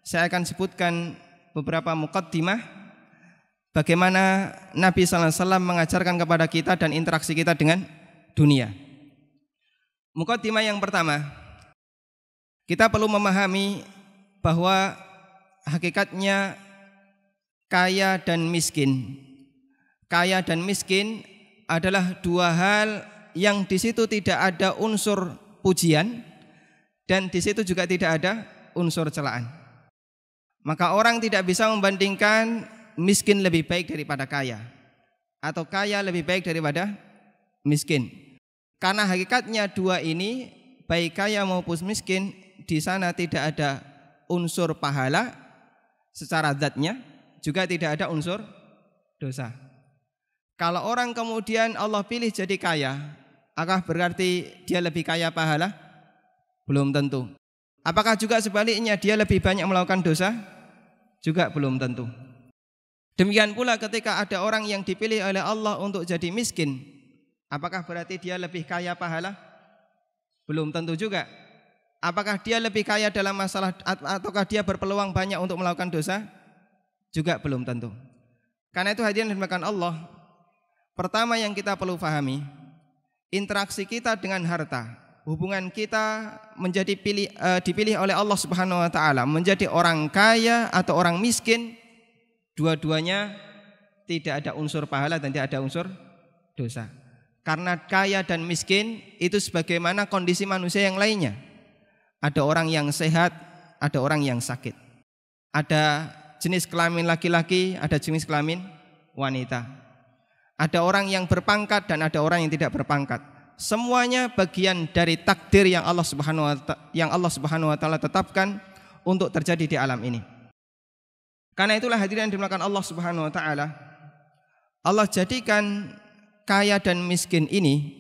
saya akan sebutkan beberapa muqaddimah bagaimana Nabi sallallahu alaihi wasallam mengajarkan kepada kita dan interaksi kita dengan dunia. Muqaddimah yang pertama, kita perlu memahami bahwa hakikatnya kaya dan miskin. Kaya dan miskin adalah dua hal yang di situ tidak ada unsur pujian dan di situ juga tidak ada unsur celaan. Maka orang tidak bisa membandingkan miskin lebih baik daripada kaya atau kaya lebih baik daripada miskin. Karena hakikatnya dua ini, baik kaya maupun miskin, di sana tidak ada unsur pahala secara zatnya, juga tidak ada unsur dosa. Kalau orang kemudian Allah pilih jadi kaya, apakah berarti dia lebih kaya pahala? Belum tentu. Apakah juga sebaliknya dia lebih banyak melakukan dosa? Juga belum tentu. Demikian pula ketika ada orang yang dipilih oleh Allah untuk jadi miskin, apakah berarti dia lebih kaya pahala? Belum tentu juga. Apakah dia lebih kaya dalam masalah ataukah dia berpeluang banyak untuk melakukan dosa? Juga belum tentu. Karena itu hadirin dimuliakan Allah, pertama yang kita perlu pahami, interaksi kita dengan harta, hubungan kita menjadi dipilih oleh Allah Subhanahu wa taala menjadi orang kaya atau orang miskin, dua-duanya tidak ada unsur pahala dan tidak ada unsur dosa. Karena kaya dan miskin itu sebagaimana kondisi manusia yang lainnya. Ada orang yang sehat, ada orang yang sakit. Ada jenis kelamin laki-laki, ada jenis kelamin wanita. Ada orang yang berpangkat dan ada orang yang tidak berpangkat. Semuanya bagian dari takdir yang Allah Subhanahu wa taala tetapkan untuk terjadi di alam ini. Karena itulah hadirin yang dimuliakan Allah Subhanahu wa taala, Allah jadikan kaya dan miskin ini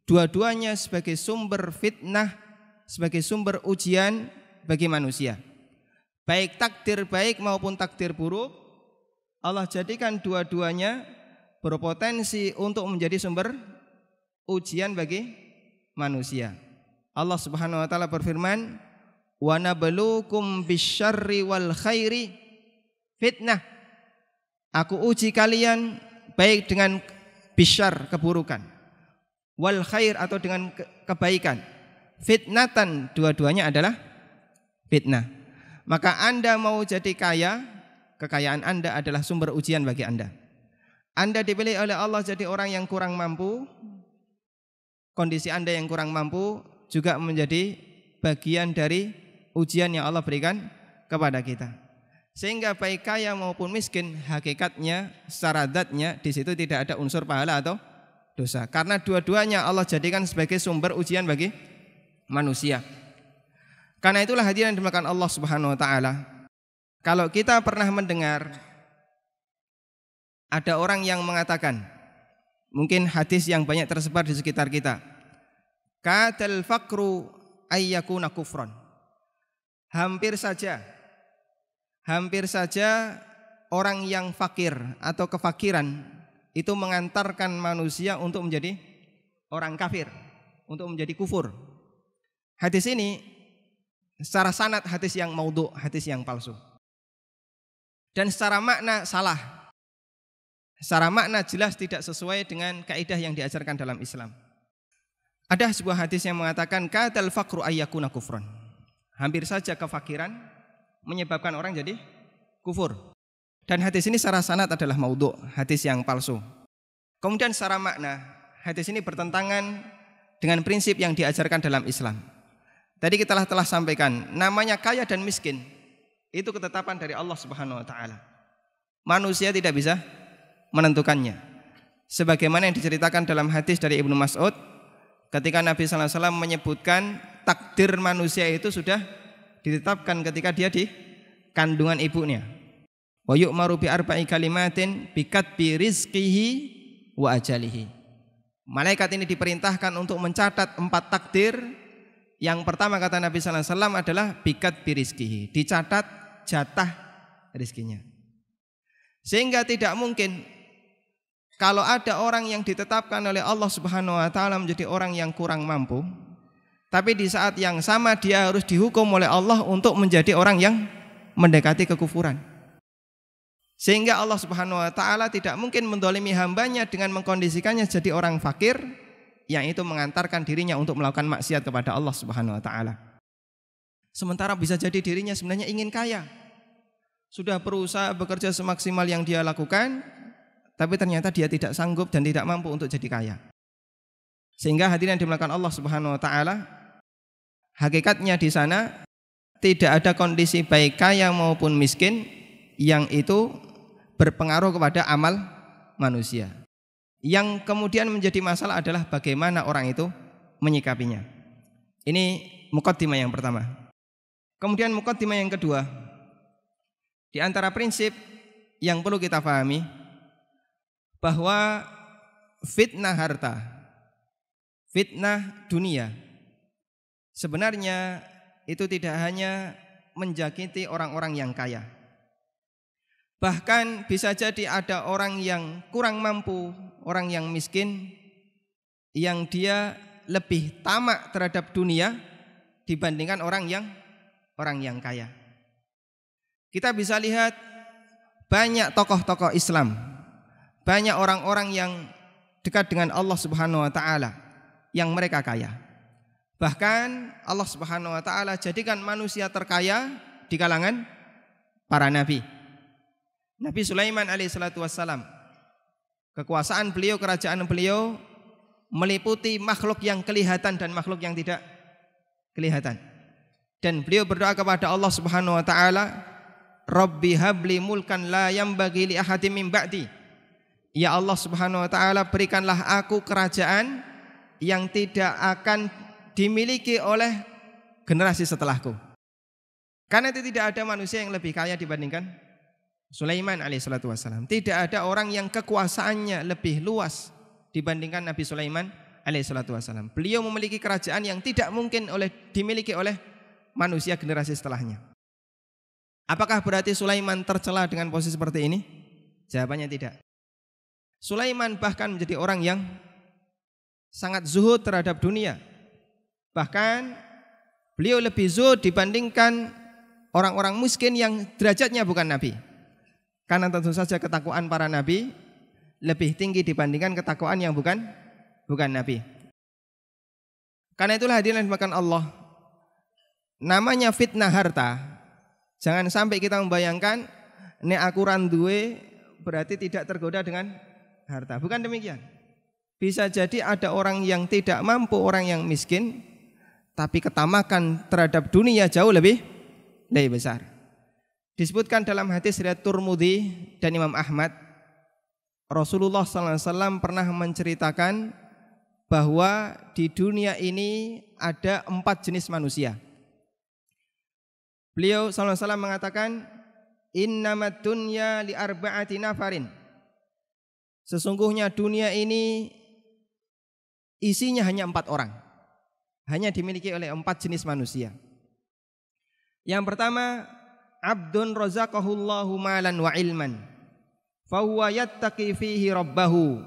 dua-duanya sebagai sumber fitnah, sebagai sumber ujian bagi manusia. Baik takdir baik maupun takdir buruk, Allah jadikan dua-duanya berpotensi untuk menjadi sumber ujian bagi manusia. Allah Subhanahu wa taala berfirman, "Wa nabluukum bisyarri wal khairi fitnah." Aku uji kalian baik dengan bisyar, keburukan, wal khair atau dengan kebaikan. Fitnatan, dua-duanya adalah fitnah. Maka Anda mau jadi kaya, kekayaan Anda adalah sumber ujian bagi Anda. Anda dipilih oleh Allah jadi orang yang kurang mampu, kondisi Anda yang kurang mampu juga menjadi bagian dari ujian yang Allah berikan kepada kita. Sehingga baik kaya maupun miskin, hakikatnya secara zatnya di situ tidak ada unsur pahala atau dosa. Karena dua-duanya Allah jadikan sebagai sumber ujian bagi manusia. Karena itulah hadirin dimuliakan Allah Subhanahu wa taala, kalau kita pernah mendengar ada orang yang mengatakan, mungkin hadis yang banyak tersebar di sekitar kita, kadal faqru ayyakuna kufran. Hampir saja orang yang fakir atau kefakiran itu mengantarkan manusia untuk menjadi orang kafir, untuk menjadi kufur. Hadis ini secara sanad hadis yang maudhu', hadis yang palsu. Dan secara makna salah. Secara makna jelas tidak sesuai dengan kaidah yang diajarkan dalam Islam. Ada sebuah hadis yang mengatakan kadal faqru ayyakuna kufran. Hampir saja kefakiran menyebabkan orang jadi kufur. Dan hadis ini secara sanad adalah maudhu', hadis yang palsu. Kemudian secara makna, hadis ini bertentangan dengan prinsip yang diajarkan dalam Islam. Tadi kita telah sampaikan, namanya kaya dan miskin itu ketetapan dari Allah Subhanahu wa taala. Manusia tidak bisa menentukannya. Sebagaimana yang diceritakan dalam hadis dari Ibnu Mas'ud, ketika Nabi sallallahu alaihi wasallam menyebutkan takdir manusia itu sudah ditetapkan ketika dia di kandungan ibunya. Wa yu'maru bi arba'i kalimatin bi katbi rizqihi wa ajalihi. Malaikat ini diperintahkan untuk mencatat 4 takdir. Yang pertama kata Nabi sallallahu alaihi wasallam adalah bi katbi rizqihi, dicatat jatah rizkinya. Sehingga tidak mungkin kalau ada orang yang ditetapkan oleh Allah Subhanahu wa taala menjadi orang yang kurang mampu, tapi di saat yang sama dia harus dihukum oleh Allah untuk menjadi orang yang mendekati kekufuran. Sehingga Allah Subhanahu wa taala tidak mungkin mendolimi hambanya dengan mengkondisikannya jadi orang fakir yang itu mengantarkan dirinya untuk melakukan maksiat kepada Allah Subhanahu wa taala. Sementara bisa jadi dirinya sebenarnya ingin kaya. Sudah berusaha bekerja semaksimal yang dia lakukan, tapi ternyata dia tidak sanggup dan tidak mampu untuk jadi kaya. Sehingga hadirin yang dimuliakan Allah Subhanahu wa taala, hakikatnya di sana tidak ada kondisi baik kaya maupun miskin yang itu berpengaruh kepada amal manusia. Yang kemudian menjadi masalah adalah bagaimana orang itu menyikapinya. Ini muqaddimah yang pertama. Kemudian muqaddimah yang kedua, di antara prinsip yang perlu kita pahami bahwa fitnah harta, fitnah dunia sebenarnya itu tidak hanya menjangkiti orang-orang yang kaya. Bahkan bisa jadi ada orang yang kurang mampu, orang yang miskin, yang dia lebih tamak terhadap dunia dibandingkan orang yang kaya. Kita bisa lihat banyak tokoh-tokoh Islam, banyak orang-orang yang dekat dengan Allah Subhanahu wa taala yang mereka kaya. Bahkan Allah Subhanahu wa taala jadikan manusia terkaya di kalangan para nabi. Nabi Sulaiman alaihissalatu wassalam, kekuasaan beliau, kerajaan beliau meliputi makhluk yang kelihatan dan makhluk yang tidak kelihatan. Dan beliau berdoa kepada Allah Subhanahu wa taala, Rabbi habli mulkan la yambagi li ahadim min ba'di. Ya Allah Subhanahu wa taala, berikanlah aku kerajaan yang tidak akan dimiliki oleh generasi setelahku. Karena itu tidak ada manusia yang lebih kaya dibandingkan Sulaiman alaihissalatu wassalam. Tidak ada orang yang kekuasaannya lebih luas dibandingkan Nabi Sulaiman alaihissalatu wassalam. Beliau memiliki kerajaan yang tidak mungkin dimiliki oleh manusia generasi setelahnya. Apakah berarti Sulaiman tercela dengan posisi seperti ini? Jawabannya tidak. Sulaiman bahkan menjadi orang yang sangat zuhud terhadap dunia. Bahkan beliau lebih zuhud dibandingkan orang-orang miskin yang derajatnya bukan nabi. Karena tentu saja ketakwaan para nabi lebih tinggi dibandingkan ketakwaan yang bukan nabi. Karena itulah hadirin dimakan Allah, namanya fitnah harta. Jangan sampai kita membayangkan nek aku randuwe berarti tidak tergoda dengan harta. Bukan demikian. Bisa jadi ada orang yang tidak mampu, orang yang miskin, tapi ketamakan terhadap dunia jauh lebih besar. Disebutkan dalam hadis riwayat Tirmidzi dan Imam Ahmad, Rasulullah SAW pernah menceritakan bahwa di dunia ini ada 4 jenis manusia. Beliau SAW mengatakan, innamad dunya li arba'ati nafarin. Sesungguhnya dunia ini isinya hanya 4 orang. Hanya dimiliki oleh 4 jenis manusia. Yang pertama, abdun razaqahullahu malan wa ilman, fahuwa yattaqi fihi rabbahu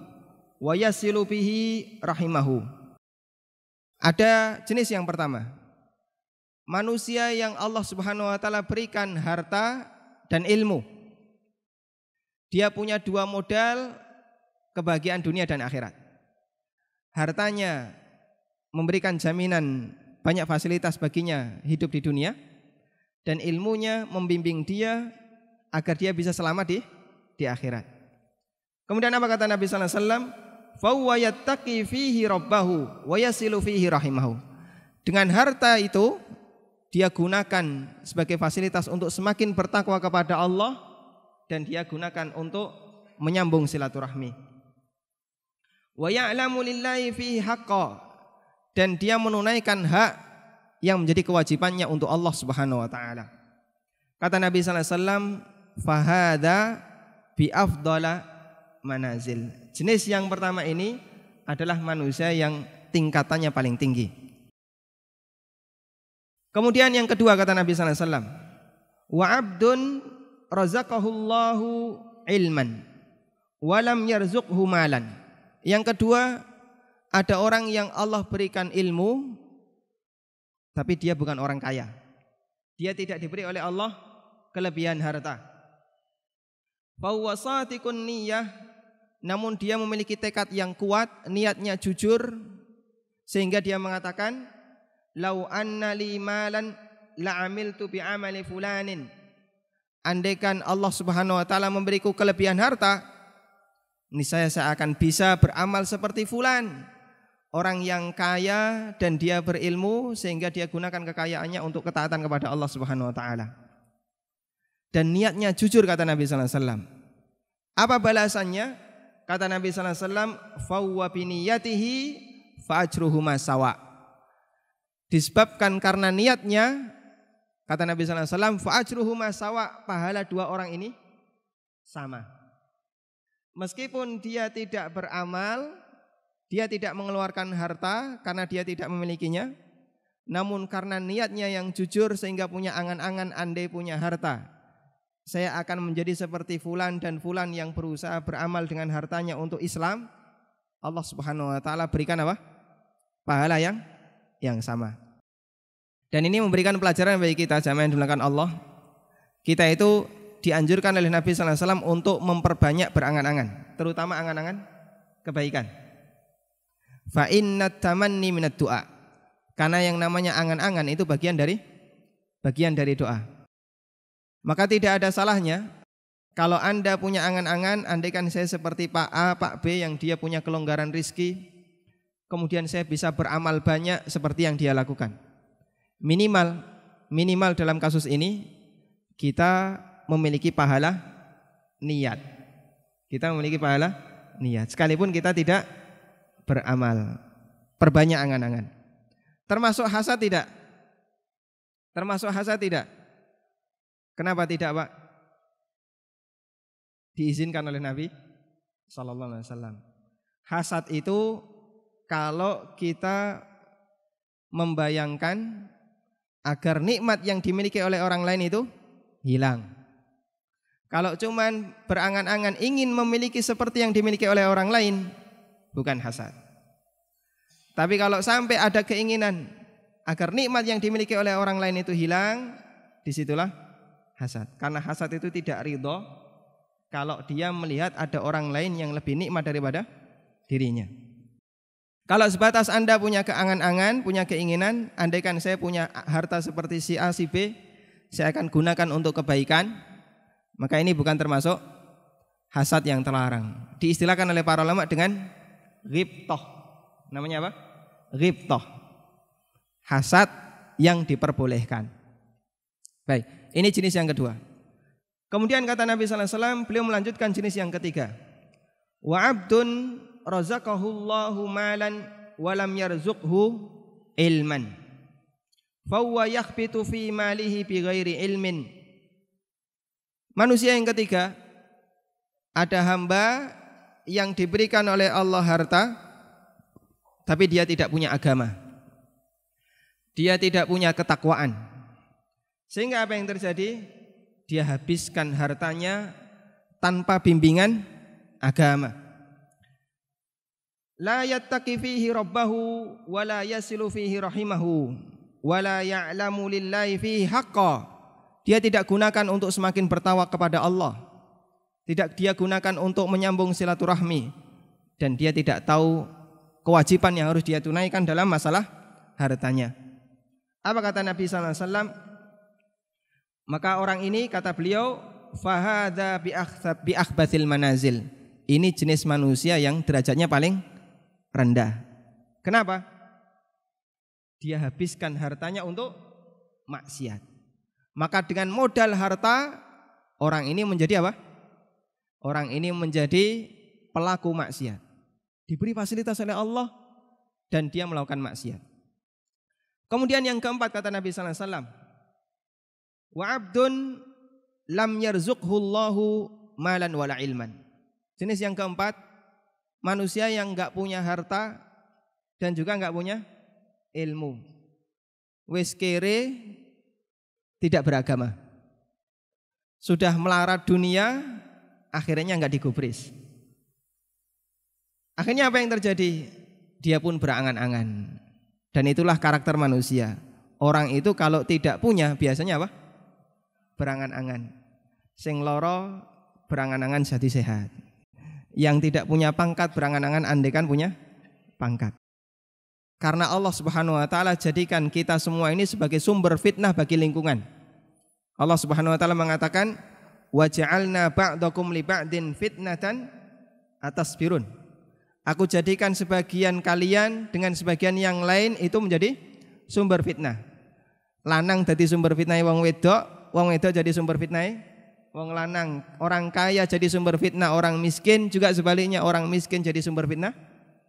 wa yasilu bihi rahimahu. Ada jenis yang pertama, manusia yang Allah Subhanahu wa taala berikan harta dan ilmu. Dia punya 2 modal kebahagiaan dunia dan akhirat. Hartanya memberikan jaminan banyak fasilitas baginya hidup di dunia, dan ilmunya membimbing dia agar dia bisa selamat di akhirat. Kemudian apa kata Nabi sallallahu alaihi wasallam? Fa huwa yattaqi fihi rabbahu wa yasilu fihi rahimahu. Dengan harta itu dia gunakan sebagai fasilitas untuk semakin bertakwa kepada Allah, dan dia gunakan untuk menyambung silaturahmi. Wa ya'lamu lillahi fihi haqqan, dan dia menunaikan hak yang menjadi kewajibannya untuk Allah Subhanahu wa taala. Kata Nabi sallallahu alaihi wasallam, "Fahada bi afdala manazil." Jenis yang pertama ini adalah manusia yang tingkatannya paling tinggi. Kemudian yang kedua kata Nabi sallallahu alaihi wasallam, "Wa 'abdun razaqahullahu ilman wa lam yarzuqhu malan." Yang kedua, ada orang yang Allah berikan ilmu tapi dia bukan orang kaya. Dia tidak diberi oleh Allah kelebihan harta. Fahuwa shadiqun niyyah, namun dia memiliki tekad yang kuat, niatnya jujur, sehingga dia mengatakan, lau anna li malan la'amiltu bi'amali fulanin. Andaikan Allah Subhanahu wa taala memberiku kelebihan harta, niscaya saya akan bisa beramal seperti fulan, orang yang kaya dan dia berilmu sehingga dia gunakan kekayaannya untuk ketaatan kepada Allah Subhanahu wa taala. Dan niatnya jujur, kata Nabi sallallahu alaihi wasallam. Apa balasannya? Kata Nabi sallallahu alaihi wasallam, "Fawwa bi niyatihi fa ajruhuma sawa." Disebabkan karena niatnya, kata Nabi sallallahu alaihi wasallam, fa ajruhuma sawa, pahala dua orang ini sama. Meskipun dia tidak beramal, dia tidak mengeluarkan harta karena dia tidak memilikinya, namun karena niatnya yang jujur sehingga punya angan-angan andai punya harta, saya akan menjadi seperti fulan dan fulan yang berusaha beramal dengan hartanya untuk Islam, Allah Subhanahu wa taala berikan apa? Pahala yang sama. Dan ini memberikan pelajaran bagi kita jamaah yang dimuliakan Allah. Kita itu dianjurkan oleh Nabi sallallahu alaihi wasallam untuk memperbanyak berangan-angan, terutama angan-angan kebaikan. Fa innat tamanni minad du'a. Karena yang namanya angan-angan itu bagian dari doa. Maka tidak ada salahnya kalau Anda punya angan-angan, andaikan saya seperti Pak A, Pak B yang dia punya kelonggaran rizki, kemudian saya bisa beramal banyak seperti yang dia lakukan. Minimal dalam kasus ini kita memiliki pahala niat. Kita memiliki pahala niat sekalipun kita tidak beramal. Perbanyak angan-angan. Termasuk hasad tidak? Termasuk hasad tidak? Kenapa tidak, Pak? Diizinkan oleh Nabi sallallahu alaihi wasallam. Hasad itu kalau kita membayangkan agar nikmat yang dimiliki oleh orang lain itu hilang. Kalau cuman berangan-angan ingin memiliki seperti yang dimiliki oleh orang lain, bukan hasad. Tapi kalau sampai ada keinginan agar nikmat yang dimiliki oleh orang lain itu hilang, disitulah hasad. Karena hasad itu tidak ridho kalau dia melihat ada orang lain yang lebih nikmat daripada dirinya. Kalau sebatas Anda punya keangan-angan, punya keinginan, andaikan saya punya harta seperti si A, si B, saya akan gunakan untuk kebaikan, maka ini bukan termasuk hasad yang terlarang. Diistilahkan oleh para ulama dengan ghibthah. Namanya apa? Ghibthah. Hasad yang diperbolehkan. Baik, ini jenis yang kedua. Kemudian kata Nabi sallallahu alaihi wasallam, beliau melanjutkan jenis yang ketiga. Wa 'abdun razaqahullahu malan wa lam yarzuqhu ilman. Fa huwa yakhbitu fi malihi bighairi ilmin. Manusia yang ketiga, ada hamba yang diberikan oleh Allah harta tapi dia tidak punya agama. Dia tidak punya ketakwaan. Sehingga apa yang terjadi? Dia habiskan hartanya tanpa bimbingan agama. La yattaqi fihi rabbahu wa la yasilu fihi rahimahu wa la ya'lamu lillahi fihi haqqa. Dia tidak gunakan untuk semakin bertawak kepada Allah. Tidak dia gunakan untuk menyambung silaturahmi, dan dia tidak tahu kewajiban yang harus dia tunaikan dalam masalah hartanya. Apa kata Nabi sallallahu alaihi wasallam? Maka orang ini, kata beliau, fahadha bi akhbathil manazil. Ini jenis manusia yang derajatnya paling rendah. Kenapa? Dia habiskan hartanya untuk maksiat. Maka dengan modal harta, orang ini menjadi apa? Orang ini menjadi pelaku maksiat. Diberi fasilitas oleh Allah dan dia melakukan maksiat. Kemudian yang keempat, kata Nabi sallallahu alaihi wasallam, wa 'abdun lam yarzuqhullahu malan wala ilman. Jenis yang keempat, manusia yang enggak punya harta dan juga enggak punya ilmu. Wis kere, tidak beragama. Sudah melarat dunia, akhirnya enggak digubris. Akhirnya apa yang terjadi? Dia pun berangan-angan. Dan itulah karakter manusia. Orang itu kalau tidak punya biasanya apa? berangan-angan. Sing loro berangan-angan jadi sehat. Yang tidak punya pangkat berangan-angan andaikan punya pangkat. Karena Allah Subhanahu wa taala jadikan kita semua ini sebagai sumber fitnah bagi lingkungan. Allah Subhanahu wa taala mengatakan, "Wa ja'alna ba'dakum li ba'din fitnatan atasbirun." Aku jadikan sebagian kalian dengan sebagian yang lain itu menjadi sumber fitnah. Lanang jadi sumber fitnah wong wedok jadi sumber fitnah wong lanang. Orang kaya jadi sumber fitnah orang miskin, juga sebaliknya orang miskin jadi sumber fitnah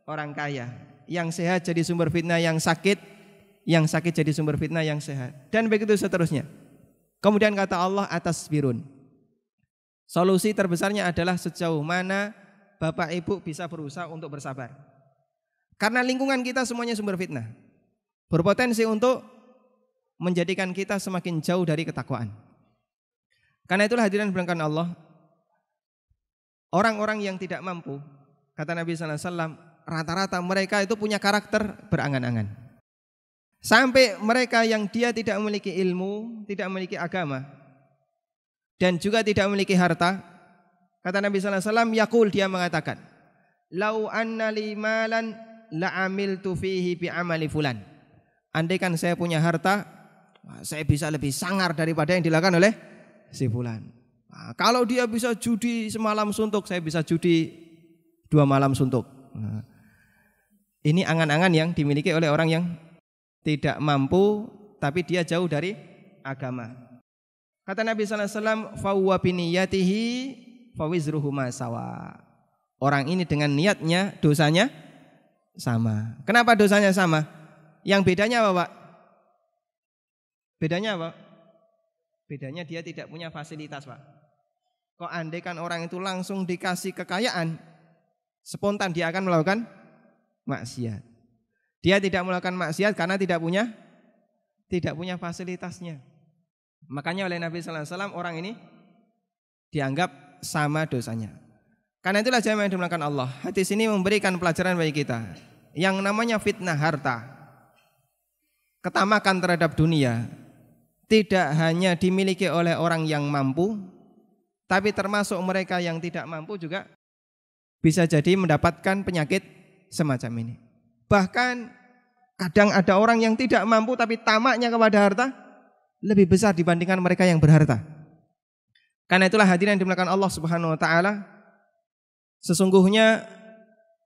orang kaya. Yang sehat jadi sumber fitnah yang sakit jadi sumber fitnah yang sehat, dan begitu seterusnya. Kemudian kata Allah atas birun. Solusi terbesarnya adalah sejauh mana Bapak Ibu bisa berusaha untuk bersabar. Karena lingkungan kita semuanya sumber fitnah, berpotensi untuk menjadikan kita semakin jauh dari ketakwaan. Karena itulah hadirin berangkat Allah, orang-orang yang tidak mampu, kata Nabi sallallahu alaihi wasallam, rata-rata mereka itu punya karakter berangan-angan. Sampai mereka yang dia tidak memiliki ilmu, tidak memiliki agama, dan juga tidak memiliki harta, kata Nabi sallallahu alaihi wasallam, yaqul, dia mengatakan, "Lau anna li malan la amiltu fihi bi amali fulan." Andaikan saya punya harta, saya bisa lebih sangar daripada yang dilakukan oleh si fulan. Nah, kalau dia bisa judi semalam suntuk, saya bisa judi 2 malam suntuk. Nah, ini angan-angan yang dimiliki oleh orang yang tidak mampu tapi dia jauh dari agama. Kata Nabi sallallahu alaihi wasallam, "Fa huwa bi niyyatihi fa wizruhu ma sawa." Orang ini dengan niatnya dosanya sama. Kenapa dosanya sama? Yang bedanya apa, Pak? Bedanya apa? Bedanya dia tidak punya fasilitas, Pak. Kok andaikan orang itu langsung dikasih kekayaan, spontan dia akan melakukan maksiat. Dia tidak melakukan maksiat karena tidak punya fasilitasnya. Makanya oleh Nabi sallallahu alaihi wasallam orang ini dianggap sama dosanya. Karena itulah jemaah yang dimuliakan Allah, hadis ini memberikan pelajaran bagi kita. Yang namanya fitnah harta, ketamakan terhadap dunia, tidak hanya dimiliki oleh orang yang mampu, tapi termasuk mereka yang tidak mampu juga bisa jadi mendapatkan penyakit semacam ini. Bahkan kadang ada orang yang tidak mampu tapi tamaknya kepada harta lebih besar dibandingkan mereka yang berharta. Karena itulah hadirin yang dimuliakan Allah Subhanahu wa taala, sesungguhnya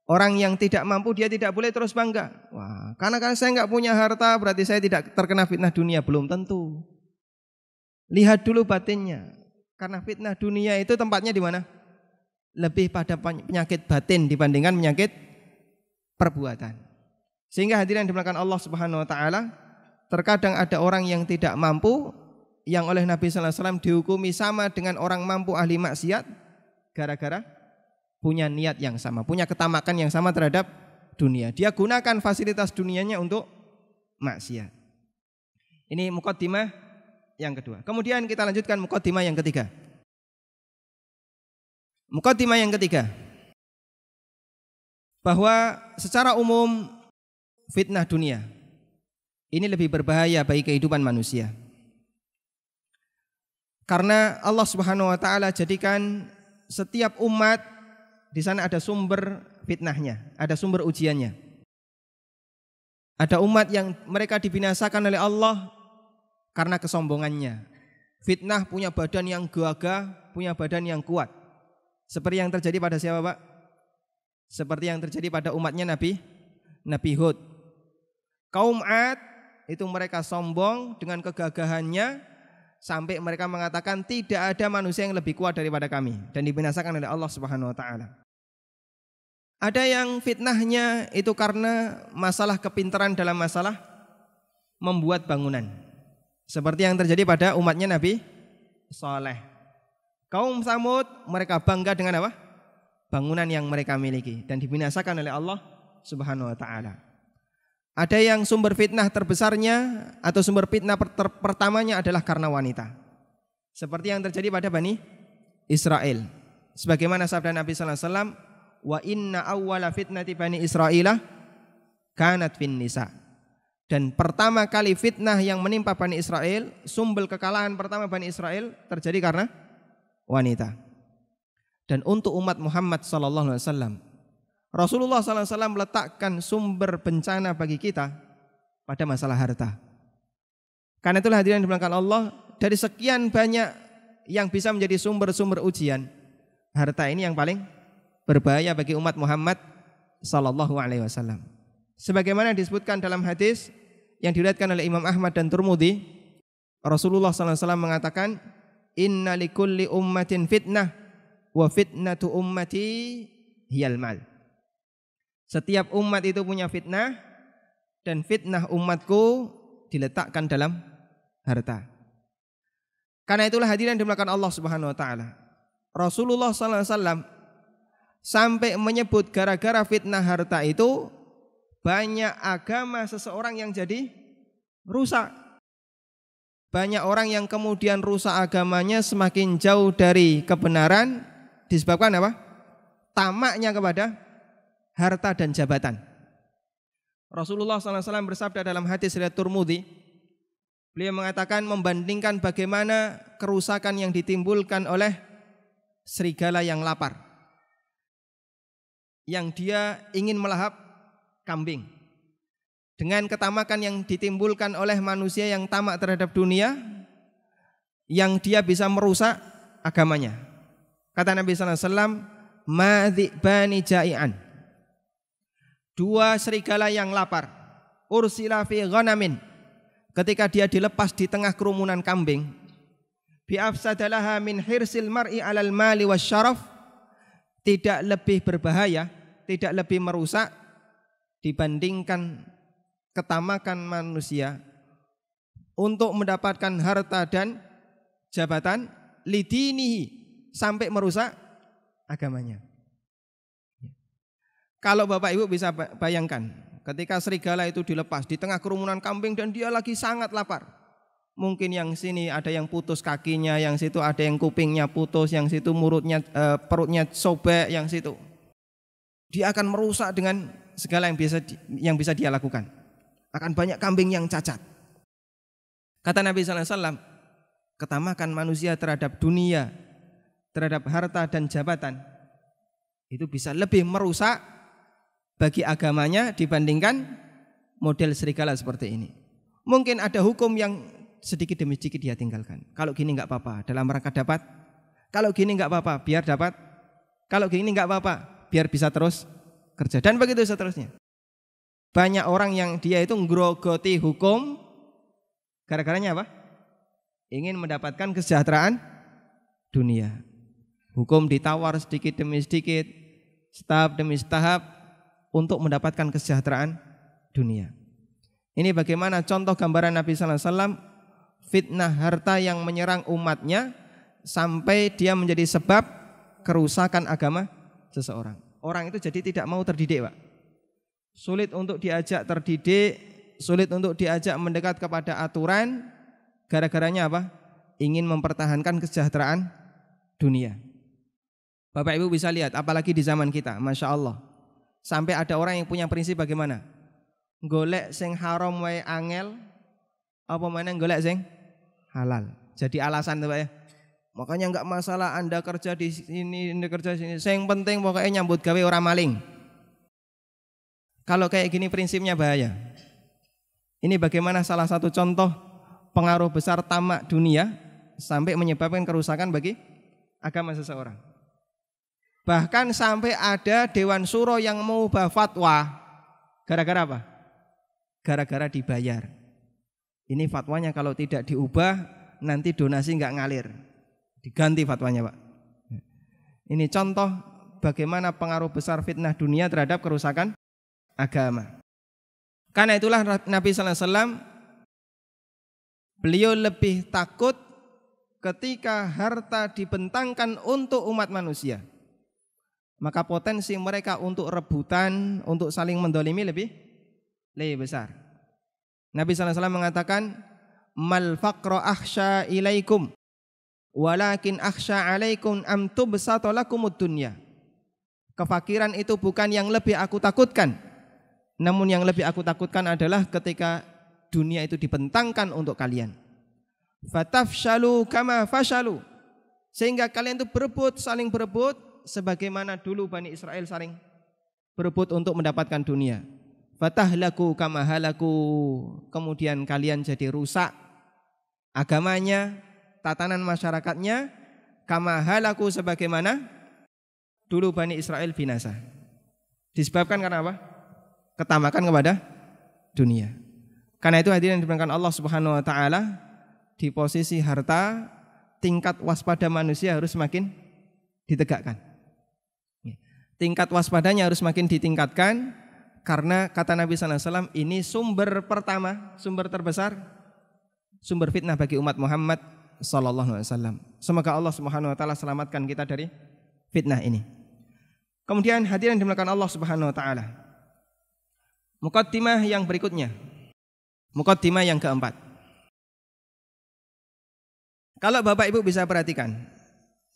orang yang tidak mampu dia tidak boleh terus bangga. Wah, karena saya enggak punya harta berarti saya tidak terkena fitnah dunia, belum tentu. Lihat dulu batinnya. Karena fitnah dunia itu tempatnya di mana? Lebih pada penyakit batin dibandingkan penyakit perbuatan. Sehingga hadirin dimuliakan Allah Subhanahu wa taala, terkadang ada orang yang tidak mampu yang oleh Nabi sallallahu alaihi wasallam dihukumi sama dengan orang mampu ahli maksiat gara-gara punya niat yang sama, punya ketamakan yang sama terhadap dunia. Dia gunakan fasilitas dunianya untuk maksiat. Ini muqaddimah yang kedua. Kemudian kita lanjutkan muqaddimah yang ketiga. Muqaddimah yang ketiga, bahwa secara umum fitnah dunia ini lebih berbahaya bagi kehidupan manusia. Karena Allah Subhanahu wa taala jadikan setiap umat di sana ada sumber fitnahnya, ada sumber ujiannya. Ada umat yang mereka dibinasakan oleh Allah karena kesombongannya. Fitnah punya badan yang gagah, punya badan yang kuat. Seperti yang terjadi pada siapa, Pak? Seperti yang terjadi pada umatnya Nabi Hud. Kaum Ad itu mereka sombong dengan kegagahannya sampai mereka mengatakan tidak ada manusia yang lebih kuat daripada kami, dan dibinasakan oleh Allah Subhanahu wa taala. Ada yang fitnahnya itu karena masalah kepintaran dalam masalah membuat bangunan. Seperti yang terjadi pada umatnya Nabi Saleh. Kaum Samud mereka bangga dengan apa? Bangunan yang mereka miliki, dan dibinasakan oleh Allah Subhanahu wa taala. Ada yang sumber fitnah terbesarnya atau sumber fitnah pertamanya adalah karena wanita. Seperti yang terjadi pada Bani Israel. Sebagaimana sabda Nabi sallallahu alaihi wasallam, "Wa inna awwala fitnati Bani Israilah kanat fin nisa." Dan pertama kali fitnah yang menimpa Bani Israel, sumber kekalahan pertama Bani Israel terjadi karena wanita. Dan untuk umat Muhammad sallallahu alaihi wasallam, Rasulullah sallallahu alaihi wasallam meletakkan sumber bencana bagi kita pada masalah harta. Karena itulah hadirin dimuliakan Allah, dari sekian banyak yang bisa menjadi sumber-sumber ujian, harta ini yang paling berbahaya bagi umat Muhammad sallallahu alaihi wasallam. Sebagaimana disebutkan dalam hadis yang diriwayatkan oleh Imam Ahmad dan Tirmidzi, Rasulullah sallallahu alaihi wasallam mengatakan, "Inna likulli ummatin fitnah wa fitnatu ummati hiyal mal." Setiap umat itu punya fitnah dan fitnah umatku diletakkan dalam harta. Karena itulah hadirin dimuliakan Allah Subhanahu wa taala, Rasulullah sallallahu alaihi wasallam sampai menyebut gara-gara fitnah harta itu banyak agama seseorang yang jadi rusak. Banyak orang yang kemudian rusak agamanya, semakin jauh dari kebenaran disebabkan apa? Tamaknya kepada harta dan jabatan. Rasulullah SAW bersabda dalam hadis riwayat Tirmidzi, beliau mengatakan membandingkan bagaimana kerusakan yang ditimbulkan oleh serigala yang lapar, yang dia ingin melahap kambing, dengan ketamakan yang ditimbulkan oleh manusia yang tamak terhadap dunia, yang dia bisa merusak agamanya. Kata Nabi SAW, "Madhibani ja'ian." Dua serigala yang lapar, ursila fi ghanamin, ketika dia dilepas di tengah kerumunan kambing, bi'afsadalaha min hirsil mar'i alal mali wasyaraf, tidak lebih berbahaya, tidak lebih merusak dibandingkan ketamakan manusia untuk mendapatkan harta dan jabatan, lidinihi, sampai merusak agamanya. Kalau Bapak Ibu bisa bayangkan, ketika serigala itu dilepas di tengah kerumunan kambing dan dia lagi sangat lapar. Mungkin yang sini ada yang putus kakinya, yang situ ada yang kupingnya putus, yang situ perutnya sobek, yang situ. Dia akan merusak dengan segala yang bisa dia lakukan. Akan banyak kambing yang cacat. Kata Nabi sallallahu alaihi wasallam, ketamakan manusia terhadap dunia, terhadap harta dan jabatan, itu bisa lebih merusak bagi agamanya dibandingkan model serigala seperti ini. Mungkin ada hukum yang sedikit demi sedikit dia tinggalkan. Kalau gini enggak apa-apa, dalam rangka dapat. Kalau gini enggak apa-apa, biar dapat. Kalau gini enggak apa-apa, biar bisa terus kerja, dan begitu seterusnya. Banyak orang yang dia itu ngrogoti hukum gara-garanya apa? Ingin mendapatkan kesejahteraan dunia. Hukum ditawar sedikit demi sedikit, tahap demi tahap untuk mendapatkan kesejahteraan dunia. Ini bagaimana contoh gambaran Nabi sallallahu alaihi wasallam, fitnah harta yang menyerang umatnya sampai dia menjadi sebab kerusakan agama seseorang. Orang itu jadi tidak mau terdidik, Pak. Sulit untuk diajak terdidik, sulit untuk diajak mendekat kepada aturan. Gara-garanya apa? Ingin mempertahankan kesejahteraan dunia. Bapak Ibu bisa lihat, apalagi di zaman kita, Masya Allah. Sampai ada orang yang punya prinsip bagaimana? Golek sing haram wae angel, apa mana golek sing halal. Jadi alasan tuh, Pak ya. Makanya enggak masalah Anda kerja di sini, Anda kerja di sini. Yang penting pokoknya nyambut gawe orang maling. Kalau kayak gini prinsipnya bahaya. Ini bagaimana salah satu contoh pengaruh besar tamak dunia sampai menyebabkan kerusakan bagi agama seseorang. Bahkan sampai ada Dewan Syuro yang mengubah fatwa. Gara-gara apa? Gara-gara dibayar. Ini fatwanya kalau tidak diubah nanti donasi enggak ngalir. Diganti fatwanya, Pak. Ini contoh bagaimana pengaruh besar fitnah dunia terhadap kerusakan agama. Karena itulah Nabi sallallahu alaihi wasallam beliau lebih takut ketika harta dibentangkan untuk umat manusia. Maka potensi mereka untuk rebutan, untuk saling mendolimi lebih besar. Nabi sallallahu alaihi wasallam mengatakan, "Mal faqra akhsha ilaikum, walakin akhsha alaikum am tubsata lakumud dunya." Kefakiran itu bukan yang lebih aku takutkan, namun yang lebih aku takutkan adalah ketika dunia itu dibentangkan untuk kalian. Fatafshalu kama fashalu, sehingga kalian itu berebut, saling berebut sebagaimana dulu Bani Israel saling berebut untuk mendapatkan dunia. Fatahlaku kama halaku, kemudian kalian jadi rusak agamanya, tatanan masyarakatnya, kama halaku, sebagaimana dulu Bani Israel binasa. Disebabkan karena apa? Ketamakan kepada dunia. Karena itu hadirin yang dimuliakan Allah Subhanahu wa taala, di posisi harta tingkat waspada manusia harus semakin ditegakkan. Tingkat waspadanya harus semakin ditingkatkan, karena kata Nabi sallallahu alaihi wasallam, ini sumber pertama, sumber terbesar, sumber fitnah bagi umat Muhammad sallallahu alaihi wasallam. Semoga Allah Subhanahu wa taala selamatkan kita dari fitnah ini. Kemudian hadirin dimuliakan Allah Subhanahu wa taala, muqaddimah yang berikutnya, muqaddimah yang keempat. Kalau Bapak Ibu bisa perhatikan,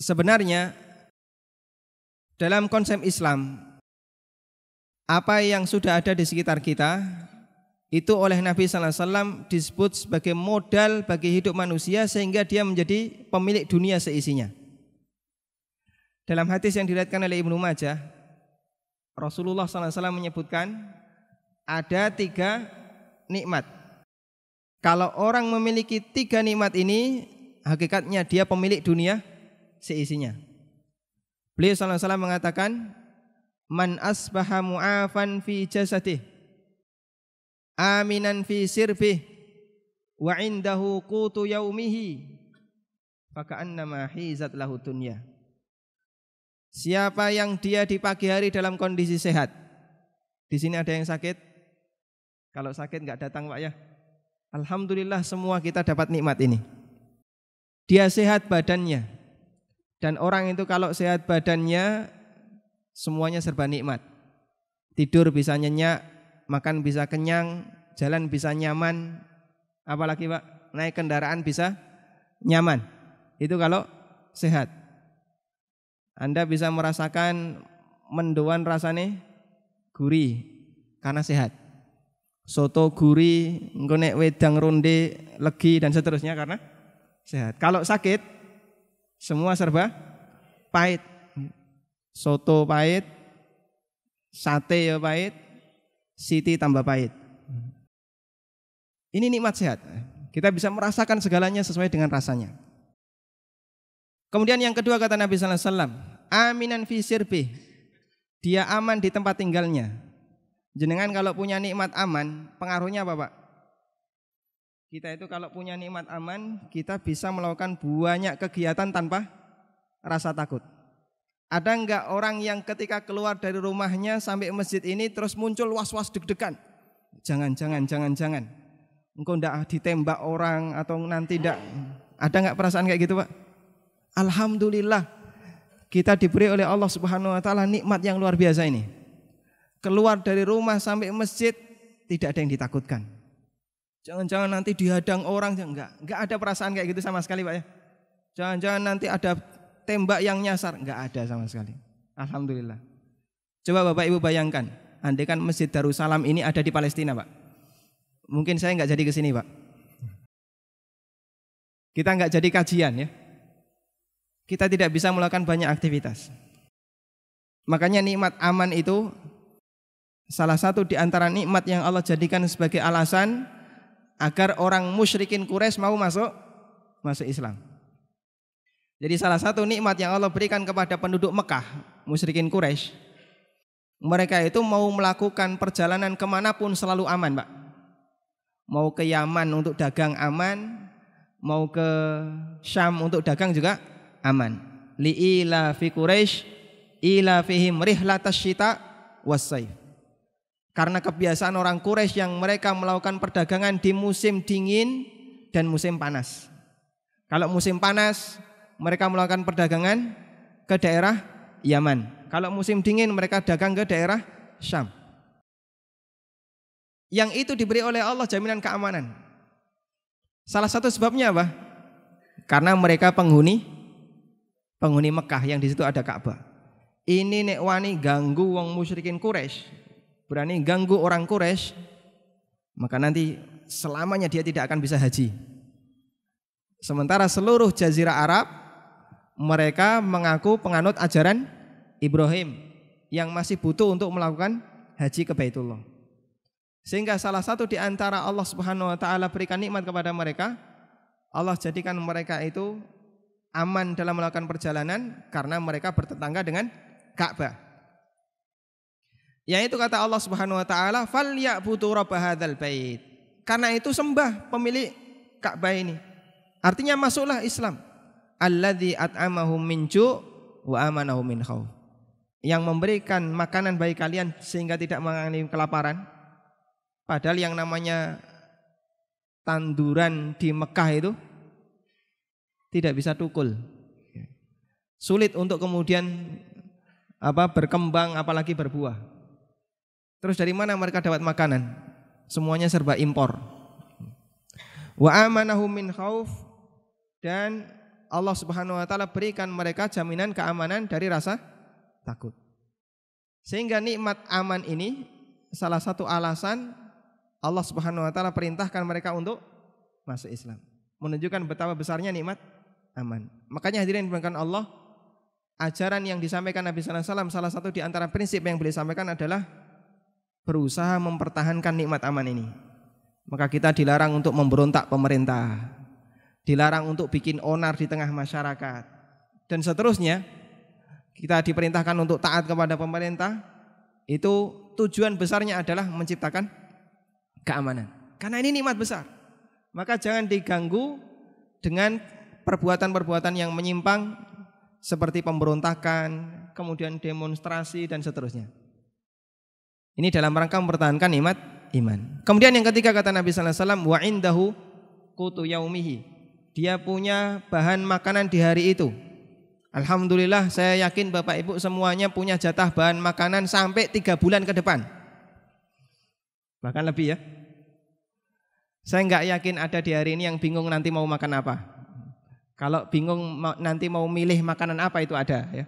sebenarnya dalam konsep Islam, apa yang sudah ada di sekitar kita itu oleh Nabi sallallahu alaihi wasallam disebut sebagai modal bagi hidup manusia, sehingga dia menjadi pemilik dunia seisinya. Dalam hadis yang diriwayatkan oleh Ibnu Majah, Rasulullah sallallahu alaihi wasallam menyebutkan ada 3 nikmat. Kalau orang memiliki 3 nikmat ini, hakikatnya dia pemilik dunia seisinya. Beliau sallallahu alaihi wasallam mengatakan, man asbaha mu'afan fi jasadih, aminan fi sirbih, wa indahu qutu yaumihi, faka'annama hizat lahu dunya. Siapa yang dia di pagi hari dalam kondisi sehat. Di sini ada yang sakit? Kalau sakit enggak datang Pak ya. Alhamdulillah semua kita dapat nikmat ini. Dia sehat badannya. Dan orang itu kalau sehat badannya, semuanya serba nikmat. Tidur bisa nyenyak, makan bisa kenyang, jalan bisa nyaman. Apalagi Pak, naik kendaraan bisa nyaman. Itu kalau sehat. Anda bisa merasakan mendoan rasane gurih karena sehat. Soto gurih, engko nek wedang ronde legi dan seterusnya karena sehat. Kalau sakit, semua serba pahit. Soto pahit, sate ya pahit, siti tambah pahit. Ini nikmat sehat. Kita bisa merasakan segalanya sesuai dengan rasanya. Kemudian yang kedua kata Nabi sallallahu alaihi wasallam, aminan fi sirbih. Dia aman di tempat tinggalnya. Jenengan kalau punya nikmat aman, pengaruhnya apa Pak? Kita itu kalau punya nikmat aman, kita bisa melakukan banyak kegiatan tanpa rasa takut. Ada enggak orang yang ketika keluar dari rumahnya sampai masjid ini terus muncul was-was deg-degan? Jangan. Engkau ndak ditembak orang atau nanti ndak. Ada enggak perasaan kayak gitu Pak? Alhamdulillah kita diberi oleh Allah Subhanahu wa taala nikmat yang luar biasa ini. Keluar dari rumah sampai masjid tidak ada yang ditakutkan. Jangan-jangan nanti dihadang orang, enggak ada perasaan kayak gitu sama sekali Pak ya. Jangan-jangan nanti ada tembak yang nyasar, enggak ada sama sekali. Alhamdulillah. Coba Bapak Ibu bayangkan, andai kan Masjid Darussalam ini ada di Palestina Pak. Mungkin saya enggak jadi ke sini Pak. Kita enggak jadi kajian ya. Kita tidak bisa melakukan banyak aktivitas. Makanya nikmat aman itu salah satu di antara nikmat yang Allah jadikan sebagai alasan agar orang musyrikin Quraisy mau masuk Islam. Jadi salah satu nikmat yang Allah berikan kepada penduduk Mekah, musyrikin Quraisy, mereka itu mau melakukan perjalanan kemanapun selalu aman Pak. Mau ke Yaman untuk dagang aman, mau ke Syam untuk dagang juga aman. Li'ila fi Quraisy ila fihim rihlatash syita was-saif. Karena kebiasaan orang Quraisy yang mereka melakukan perdagangan di musim dingin dan musim panas. Kalau musim panas mereka melakukan perdagangan ke daerah Yaman. Kalau musim dingin mereka dagang ke daerah Syam. Yang itu diberi oleh Allah jaminan keamanan. Salah satu sebabnya apa? Karena mereka penghuni Mekah yang di situ ada Ka'bah. Ini nek wani ganggu wong musyrikin Quraisy, berani ganggu orang Quraisy, maka nanti selamanya dia tidak akan bisa haji. Sementara seluruh jazirah Arab mereka mengaku penganut ajaran Ibrahim yang masih butuh untuk melakukan haji ke Baitullah. Sehingga salah satu di antara Allah Subhanahu wa taala berikan nikmat kepada mereka, Allah jadikan mereka itu aman dalam melakukan perjalanan karena mereka bertetangga dengan Ka'bah. Yaitu kata Allah Subhanahu wa taala, "Falyabudu rabb hadzal bait." Karena itu sembah pemilik Ka'bah ini. Artinya masuklah Islam. Alladzi at'amahum min ju' wa amanahum min khauf. Yang memberikan makanan bagi kalian sehingga tidak mengalami kelaparan. Padahal yang namanya tanduran di Mekah itu tidak bisa tukul. Sulit untuk kemudian berkembang apalagi berbuah. Terus dari mana mereka dapat makanan? Semuanya serba impor. Wa amanahum min khauf, dan Allah Subhanahu wa taala berikan mereka jaminan keamanan dari rasa takut. Sehingga nikmat aman ini salah satu alasan Allah Subhanahu wa taala perintahkan mereka untuk masuk Islam. Menunjukkan betapa besarnya nikmat aman. Makanya hadirin dimuliakan Allah, ajaran yang disampaikan Nabi sallallahu alaihi wasallam, salah satu di antara prinsip yang beliau sampaikan adalah berusaha mempertahankan nikmat aman ini. Maka kita dilarang untuk memberontak pemerintah, dilarang untuk bikin onar di tengah masyarakat, dan seterusnya. Kita diperintahkan untuk taat kepada pemerintah. Itu tujuan besarnya adalah menciptakan keamanan. Karena ini nikmat besar. Maka jangan diganggu dengan perbuatan-perbuatan yang menyimpang seperti pemberontakan, kemudian demonstrasi dan seterusnya. Ini dalam rangka mempertahankan nikmat iman. Kemudian yang ketiga kata Nabi sallallahu alaihi wasallam, wa indahu qutu yaumihi. Dia punya bahan makanan di hari itu. Alhamdulillah, saya yakin Bapak Ibu semuanya punya jatah bahan makanan sampai 3 bulan ke depan. Bahkan lebih ya. Saya enggak yakin ada di hari ini yang bingung nanti mau makan apa. Kalau bingung nanti mau milih makanan apa itu ada ya.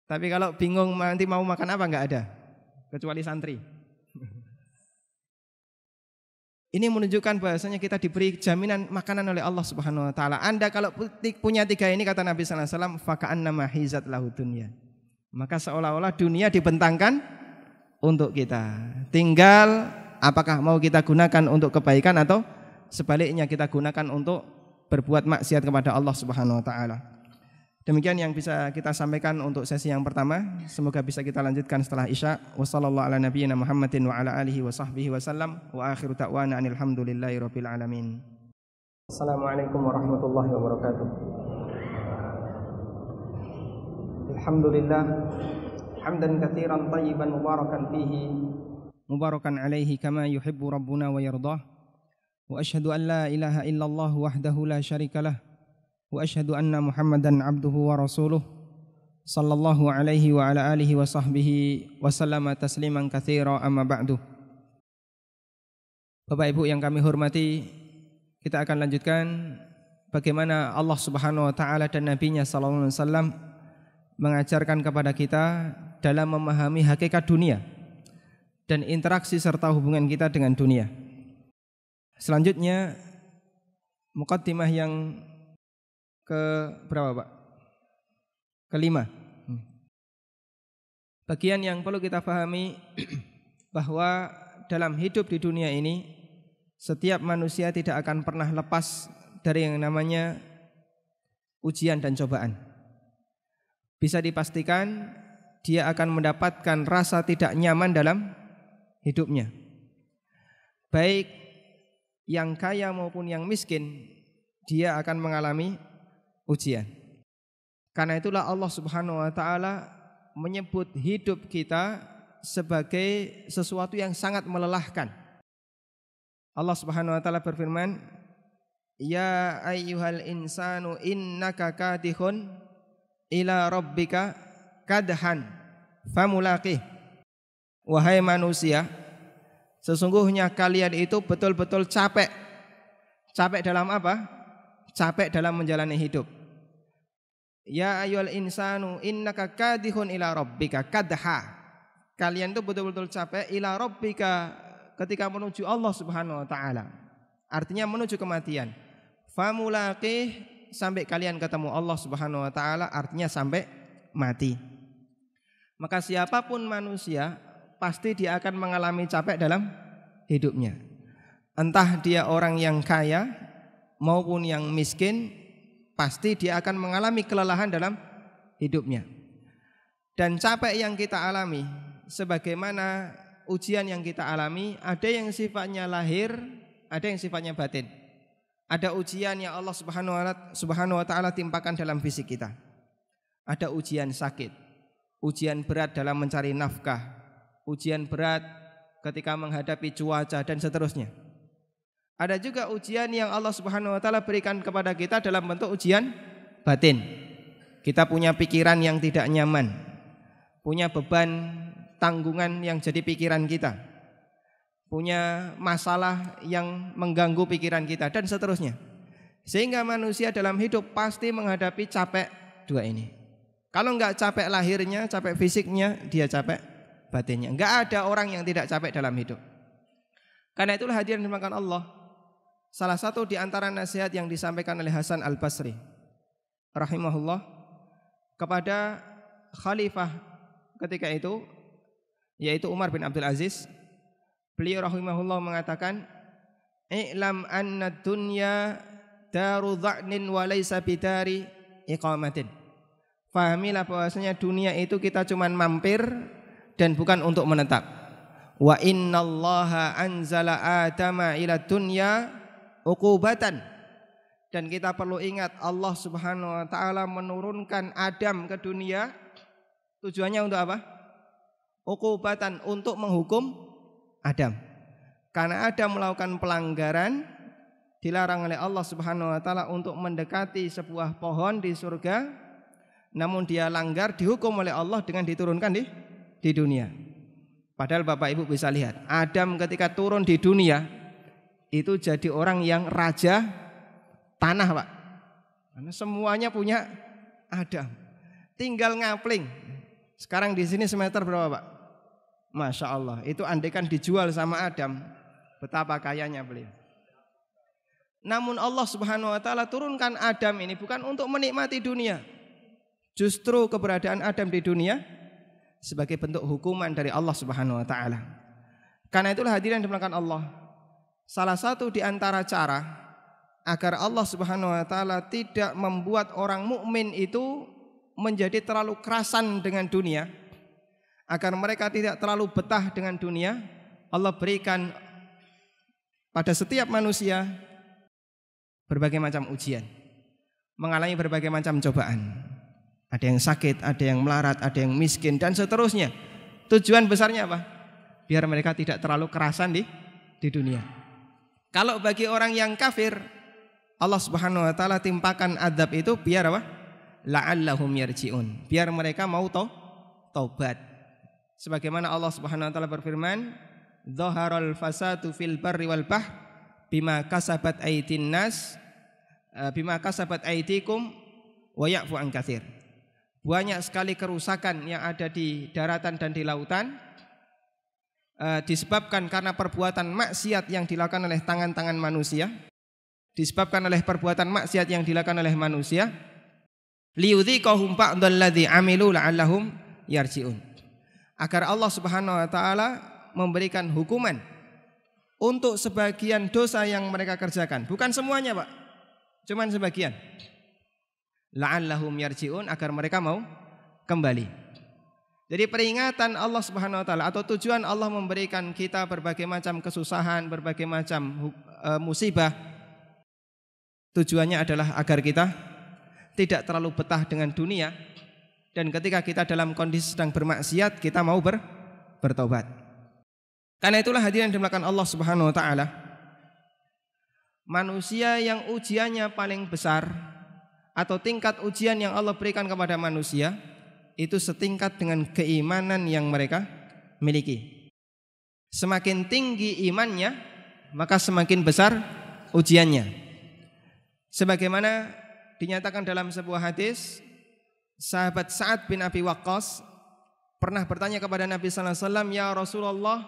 Tapi kalau bingung nanti mau makan apa enggak ada. Kecuali santri. Ini menunjukkan bahasanya kita diberi jaminan makanan oleh Allah Subhanahu wa taala. Anda kalau punya 3 ini kata Nabi sallallahu alaihi wasallam, faka'annama hizat lahu dunya. Maka seolah-olah dunia dibentangkan untuk kita. Tinggal apakah mau kita gunakan untuk kebaikan atau sebaliknya kita gunakan untuk berbuat maksiat kepada Allah Subhanahu wa taala. Demikian yang bisa kita sampaikan untuk sesi yang pertama. Semoga bisa kita lanjutkan setelah Isya. Wassallallahu ala nabiyyina Muhammadin wa ala alihi wa sahbihi wasallam. Wa akhiru ta'wana alhamdulillahi rabbil alamin. Assalamualaikum warahmatullahi wabarakatuh. Alhamdulillah hamdan katsiran thayyiban mubarakan fihi mubarakan alaihi kama yuhibbu rabbuna wa yardah. Wa asyhadu an la ilaha illallah wahdahu la syarikalah. Wa asyhadu anna Muhammadan abduhu wa rasuluh sallallahu alaihi wa ala alihi wa sahbihi wa sallama tasliman katsira amma ba'du. Bapak Ibu yang kami hormati, kita akan lanjutkan bagaimana Allah Subhanahu wa taala dan nabinya sallallahu alaihi wasallam mengajarkan kepada kita dalam memahami hakikat dunia dan interaksi serta hubungan kita dengan dunia. Selanjutnya muqaddimah yang ke berapa Pak? Kelima. Bagian yang perlu kita pahami bahwa dalam hidup di dunia ini setiap manusia tidak akan pernah lepas dari yang namanya ujian dan cobaan. Bisa dipastikan dia akan mendapatkan rasa tidak nyaman dalam hidupnya. Baik yang kaya maupun yang miskin, dia akan mengalami ujian. Karena itulah Allah Subhanahu wa taala menyebut hidup kita sebagai sesuatu yang sangat melelahkan. Allah Subhanahu wa taala berfirman, "Ya ayyuhal insanu innaka kadihun ila rabbika kadhan famulaqih." Wahai manusia, sesungguhnya kalian itu betul-betul capek. Capek dalam apa? Capek dalam menjalani hidup. Ya ayyuhal insanu innaka kadihun ila rabbika kadha. Kalian itu betul-betul capek ila rabbika ketika menuju Allah Subhanahu wa taala. Artinya menuju kematian. Famulaqih, sampai kalian ketemu Allah Subhanahu wa taala, artinya sampai mati. Maka siapapun manusia pasti dia akan mengalami capek dalam hidupnya. Entah dia orang yang kaya maupun yang miskin, pasti dia akan mengalami kelelahan dalam hidupnya. Dan capek yang kita alami, sebagaimana ujian yang kita alami, ada yang sifatnya lahir, ada yang sifatnya batin. Ada ujian yang Allah Subhanahu wa taala timpakan dalam fisik kita. Ada ujian sakit, ujian berat dalam mencari nafkah, ujian berat ketika menghadapi cuaca dan seterusnya. Ada juga ujian yang Allah Subhanahu wa taala berikan kepada kita dalam bentuk ujian batin. Kita punya pikiran yang tidak nyaman, punya beban tanggungan yang jadi pikiran kita, punya masalah yang mengganggu pikiran kita dan seterusnya. Sehingga manusia dalam hidup pasti menghadapi capek dua ini. Kalau enggak capek lahirnya, capek fisiknya, dia capek batinnya. Enggak ada orang yang tidak capek dalam hidup. Karena itulah hadirin dimakan Allah, salah satu di antara nasihat yang disampaikan oleh Hasan Al-Basri rahimahullah kepada khalifah ketika itu, yaitu Umar bin Abdul Aziz. Beliau rahimahullah mengatakan, "I'lam anna dunya daru dha'nin wa laysa bidari iqamatin." Fahamilah bahwasanya dunia itu kita cuman mampir dan bukan untuk menetap. Wa innallaha anzala Adama ila dunya uqubatan. Dan kita perlu ingat, Allah Subhanahu wa taala menurunkan Adam ke dunia tujuannya untuk apa? Uqubatan, untuk menghukum Adam. Karena Adam melakukan pelanggaran, dilarang oleh Allah Subhanahu wa taala untuk mendekati sebuah pohon di surga, namun dia langgar, dihukum oleh Allah dengan diturunkan di dunia. Padahal Bapak Ibu bisa lihat, Adam ketika turun di dunia itu jadi orang yang raja tanah, Pak. Karena semuanya punya Adam. Tinggal ngapling. Sekarang di sini semeter berapa, Pak? Masya Allah. Itu andaikan dijual sama Adam, betapa kayanya beliau. Namun Allah Subhanahu wa taala turunkan Adam ini bukan untuk menikmati dunia. Justru keberadaan Adam di dunia sebagai bentuk hukuman dari Allah Subhanahu wa taala. Karena itulah hadirin dimuliakan Allah, salah satu di antara cara agar Allah Subhanahu wa taala tidak membuat orang mukmin itu menjadi terlalu kerasan dengan dunia, agar mereka tidak terlalu betah dengan dunia, Allah berikan pada setiap manusia berbagai macam ujian, mengalami berbagai macam cobaan. Ada yang sakit, ada yang melarat, ada yang miskin dan seterusnya. Tujuan besarnya apa? Biar mereka tidak terlalu kerasan di dunia. Kalau bagi orang yang kafir, Allah Subhanahu wa taala timpakan azab itu biar apa? La'allahum yarji'un. Biar mereka mau taubat. Sebagaimana Allah Subhanahu wa taala berfirman, "Dhaharal fasadu fil barri wal bahr bima kasabat aydin nas bima kasabat aydikum wa ya'fu an katsir." Banyak sekali kerusakan yang ada di daratan dan di lautan disebabkan karena perbuatan maksiat yang dilakukan oleh tangan-tangan manusia, disebabkan oleh perbuatan maksiat yang dilakukan oleh manusia, liyudhiqahum ba'dalladzi amilu la'allahum yarji'un. Agar Allah Subhanahu wa taala memberikan hukuman untuk sebagian dosa yang mereka kerjakan, bukan semuanya, Pak. Cuman sebagian. La'allahum yarji'un, agar mereka mau kembali. Jadi peringatan Allah Subhanahu wa taala atau tujuan Allah memberikan kita berbagai macam kesusahan, berbagai macam musibah, tujuannya adalah agar kita tidak terlalu betah dengan dunia, dan ketika kita dalam kondisi sedang bermaksiat kita mau bertobat. Karena itulah hadirin dimuliakan Allah Subhanahu wa taala, manusia yang ujiannya paling besar atau tingkat ujian yang Allah berikan kepada manusia itu setingkat dengan keimanan yang mereka miliki. Semakin tinggi imannya, maka semakin besar ujiannya. Sebagaimana dinyatakan dalam sebuah hadis, sahabat Sa'ad bin Abi Waqqas pernah bertanya kepada Nabi sallallahu alaihi wasallam, "Ya Rasulullah,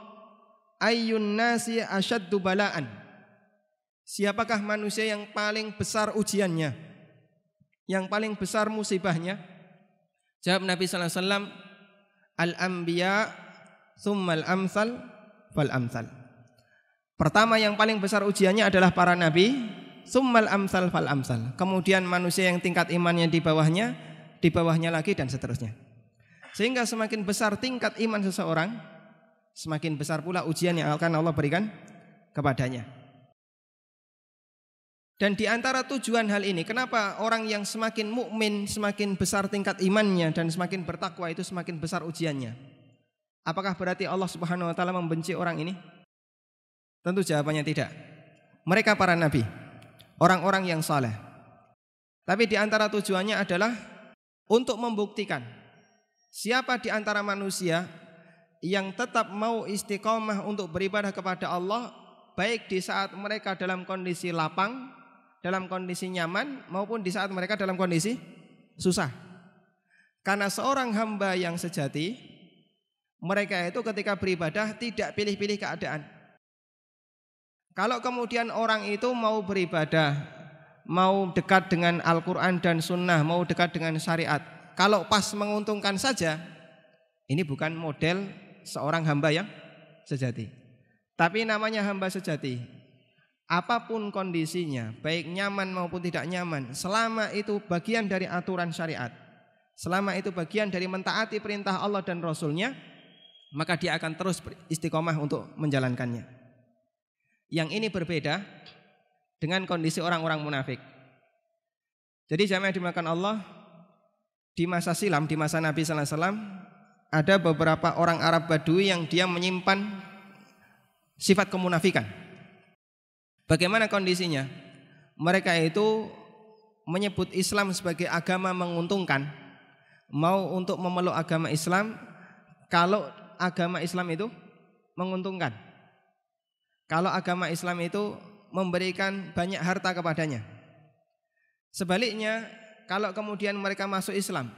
ayyun nasi asyaddu bala'an. Siapakah manusia yang paling besar ujiannya? Yang paling besar musibahnya? Jawab Nabi sallallahu alaihi wasallam, al-anbiya tsummal amsal fal amsal. Pertama yang paling besar ujiannya adalah para nabi, tsummal amsal fal amsal. Kemudian manusia yang tingkat imannya di bawahnya lagi dan seterusnya. Sehingga semakin besar tingkat iman seseorang, semakin besar pula ujian yang akan Allah berikan kepadanya. Dan di antara tujuan hal ini, kenapa orang yang semakin mukmin, semakin besar tingkat imannya dan semakin bertakwa itu semakin besar ujiannya? Apakah berarti Allah Subhanahu wa taala membenci orang ini? Tentu jawabannya tidak. Mereka para nabi, orang-orang yang saleh. Tapi di antara tujuannya adalah untuk membuktikan siapa di antara manusia yang tetap mau istiqomah untuk beribadah kepada Allah, baik di saat mereka dalam kondisi lapang, dalam kondisi nyaman, maupun di saat mereka dalam kondisi susah. Karena seorang hamba yang sejati, mereka itu ketika beribadah tidak pilih-pilih keadaan. Kalau kemudian orang itu mau beribadah, mau dekat dengan Al-Quran dan Sunnah, mau dekat dengan syariat, kalau pas menguntungkan saja, ini bukan model seorang hamba yang sejati. Tapi namanya hamba sejati, apapun kondisinya, baik nyaman maupun tidak nyaman, selama itu bagian dari aturan syariat, selama itu bagian dari mentaati perintah Allah dan Rasulnya, maka dia akan terus istiqomah untuk menjalankannya. Yang ini berbeda dengan kondisi orang-orang munafik. Jadi jamaah dimakan Allah, di masa silam, di masa Nabi sallallahu alaihi wasallam, ada beberapa orang Arab Badui yang dia menyimpan sifat kemunafikan. Bagaimana kondisinya? Mereka itu menyebut Islam sebagai agama menguntungkan, mau untuk memeluk agama Islam kalau agama Islam itu menguntungkan, kalau agama Islam itu memberikan banyak harta kepadanya. Sebaliknya, kalau kemudian mereka masuk Islam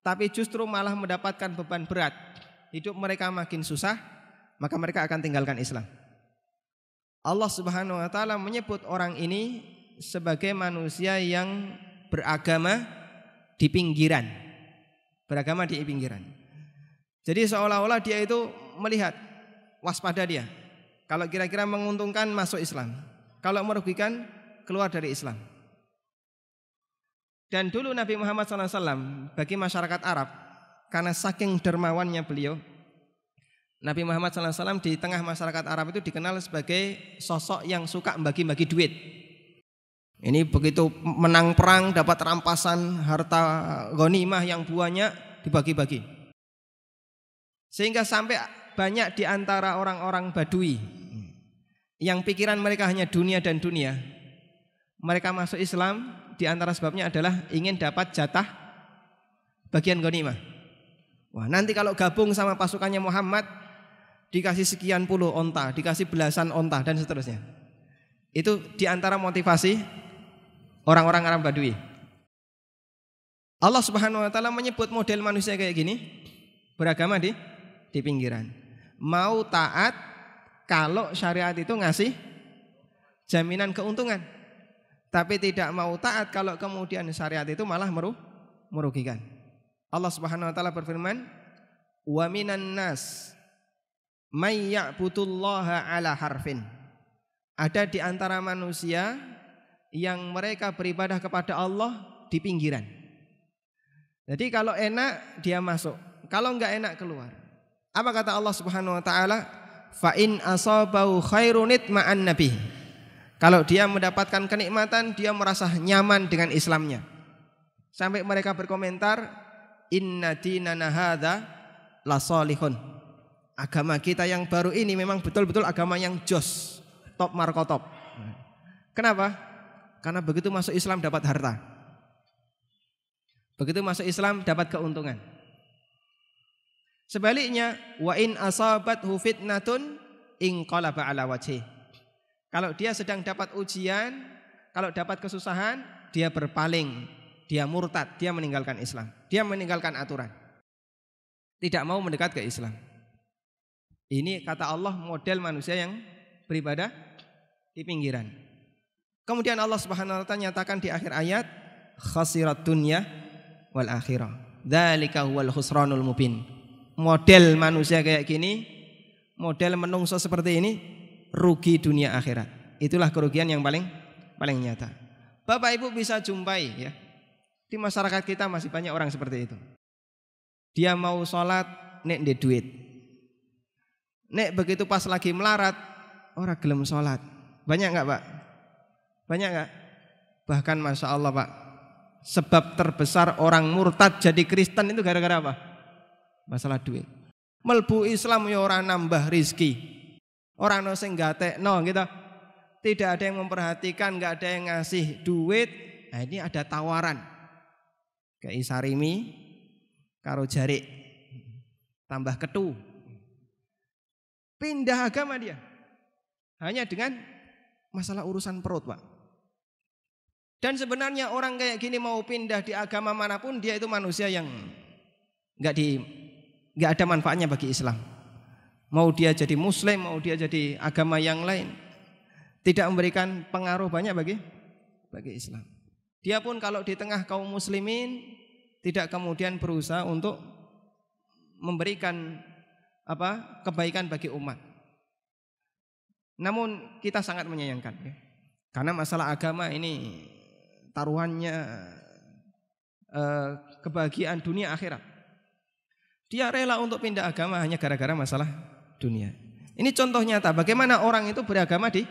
tapi justru malah mendapatkan beban berat, hidup mereka makin susah, maka mereka akan tinggalkan Islam. Allah Subhanahu wa taala menyebut orang ini sebagai manusia yang beragama di pinggiran. Beragama di pinggiran. Jadi seolah-olah dia itu melihat, waspada dia. Kalau kira-kira menguntungkan masuk Islam, kalau merugikan keluar dari Islam. Dan dulu Nabi Muhammad SAW bagi masyarakat Arab, karena saking dermawannya beliau, Nabi Muhammad SAW di tengah masyarakat Arab itu dikenal sebagai sosok yang suka bagi-bagi duit. Ini begitu menang perang dapat rampasan harta ghanimah yang banyak dibagi-bagi. Sehingga sampai banyak di antara orang-orang Badui yang pikiran mereka hanya dunia dan dunia, mereka masuk Islam di antara sebabnya adalah ingin dapat jatah bagian ghanimah. Wah, nanti kalau gabung sama pasukannya Muhammad dikasih sekian puluh onta, dikasih belasan onta dan seterusnya. Itu di antara motivasi orang-orang Arab Badui. Allah Subhanahu wa taala menyebut model manusia kayak gini, beragama di pinggiran. Mau taat kalau syariat itu ngasih jaminan keuntungan, tapi tidak mau taat kalau kemudian syariat itu malah merugikan. Allah Subhanahu wa taala berfirman, "Wa minan nas may ya'budullaha ala harfin." Ada di antara manusia yang mereka beribadah kepada Allah di pinggiran. Jadi kalau enak dia masuk, kalau enggak enak keluar. Apa kata Allah Subhanahu wa taala? Fa in asabahu khairun itma'an nabi. Kalau dia mendapatkan kenikmatan, dia merasa nyaman dengan Islamnya. Sampai mereka berkomentar, inna dinana hadza la salihun. Agama kita yang baru ini memang betul-betul agama yang jos, top markotop. Kenapa? Karena begitu masuk Islam dapat harta. Begitu masuk Islam dapat keuntungan. Sebaliknya, wa in asabathu fitnatun inqalaba ala wajhi. Kalau dia sedang dapat ujian, kalau dapat kesusahan, dia berpaling, dia murtad, dia meninggalkan Islam, dia meninggalkan aturan, tidak mau mendekat ke Islam. Ini kata Allah model manusia yang beribadah di pinggiran. Kemudian Allah Subhanahu wa taala nyatakan di akhir ayat, khasirat dunya wal akhirah. Dzalika huwal khusranul mubin. Model manusia kayak gini, model menungso seperti ini, rugi dunia akhirat. Itulah kerugian yang paling nyata. Bapak Ibu bisa jumpai ya. Di masyarakat kita masih banyak orang seperti itu. Dia mau sholat nek ndek duit. Nek begitu pas lagi melarat, orang gelem sholat. Banyak enggak Pak? Banyak enggak? Bahkan Masya Allah Pak, sebab terbesar orang murtad jadi Kristen itu gara-gara apa? Masalah duit. Melbu Islam ya orang nambah rizki. Orang no sing gatekno gitu. Tidak ada yang memperhatikan, enggak ada yang ngasih duit. Nah ini ada tawaran. Kayak sarimi karo jarik tambah ketu. Pindah agama dia. Hanya dengan masalah urusan perut Pak. Dan sebenarnya orang kayak gini mau pindah di agama manapun, dia itu manusia yang nggak ada manfaatnya bagi Islam. Mau dia jadi Muslim, mau dia jadi agama yang lain, tidak memberikan pengaruh banyak bagi Islam. Dia pun kalau di tengah kaum muslimin tidak kemudian berusaha untuk memberikan kebaikan bagi umat. Namun kita sangat menyayangkan ya. Karena masalah agama ini taruhannya kebahagiaan dunia akhirat. Dia rela untuk pindah agama hanya gara-gara masalah dunia. Ini contoh nyata bagaimana orang itu beragama di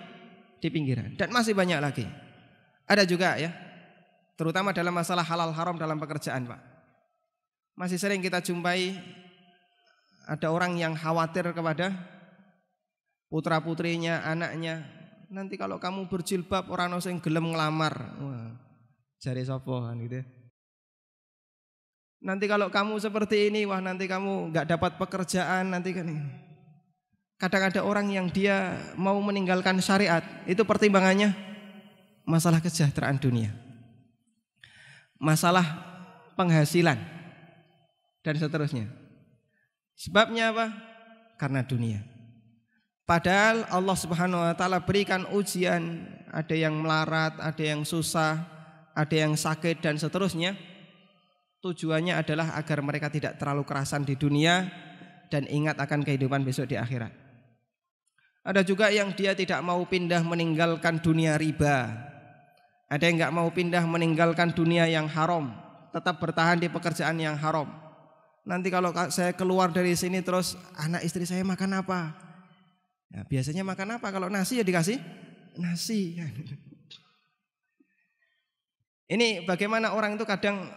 pinggiran. Dan masih banyak lagi. Ada juga ya, terutama dalam masalah halal haram dalam pekerjaan Pak. Masih sering kita jumpai ada orang yang khawatir kepada putra-putrinya, anaknya. Nanti kalau kamu berjilbab orang sing gelem ngelamar. Wah, jare sapa kan gitu. Nanti kalau kamu seperti ini, wah nanti kamu enggak dapat pekerjaan nanti kan ini. Kadang ada orang yang dia mau meninggalkan syariat, itu pertimbangannya masalah kesejahteraan dunia. Masalah penghasilan dan seterusnya. Sebabnya apa? Karena dunia. Padahal Allah Subhanahu wa taala berikan ujian, ada yang melarat, ada yang susah, ada yang sakit dan seterusnya. Tujuannya adalah agar mereka tidak terlalu kerasan di dunia dan ingat akan kehidupan besok di akhirat. Ada juga yang dia tidak mau pindah meninggalkan dunia riba. Ada yang enggak mau pindah meninggalkan dunia yang haram, tetap bertahan di pekerjaan yang haram. Nanti kalau saya keluar dari sini terus anak istri saya makan apa? Ya, biasanya makan apa? Kalau nasi ya dikasih nasi. Ini bagaimana orang itu kadang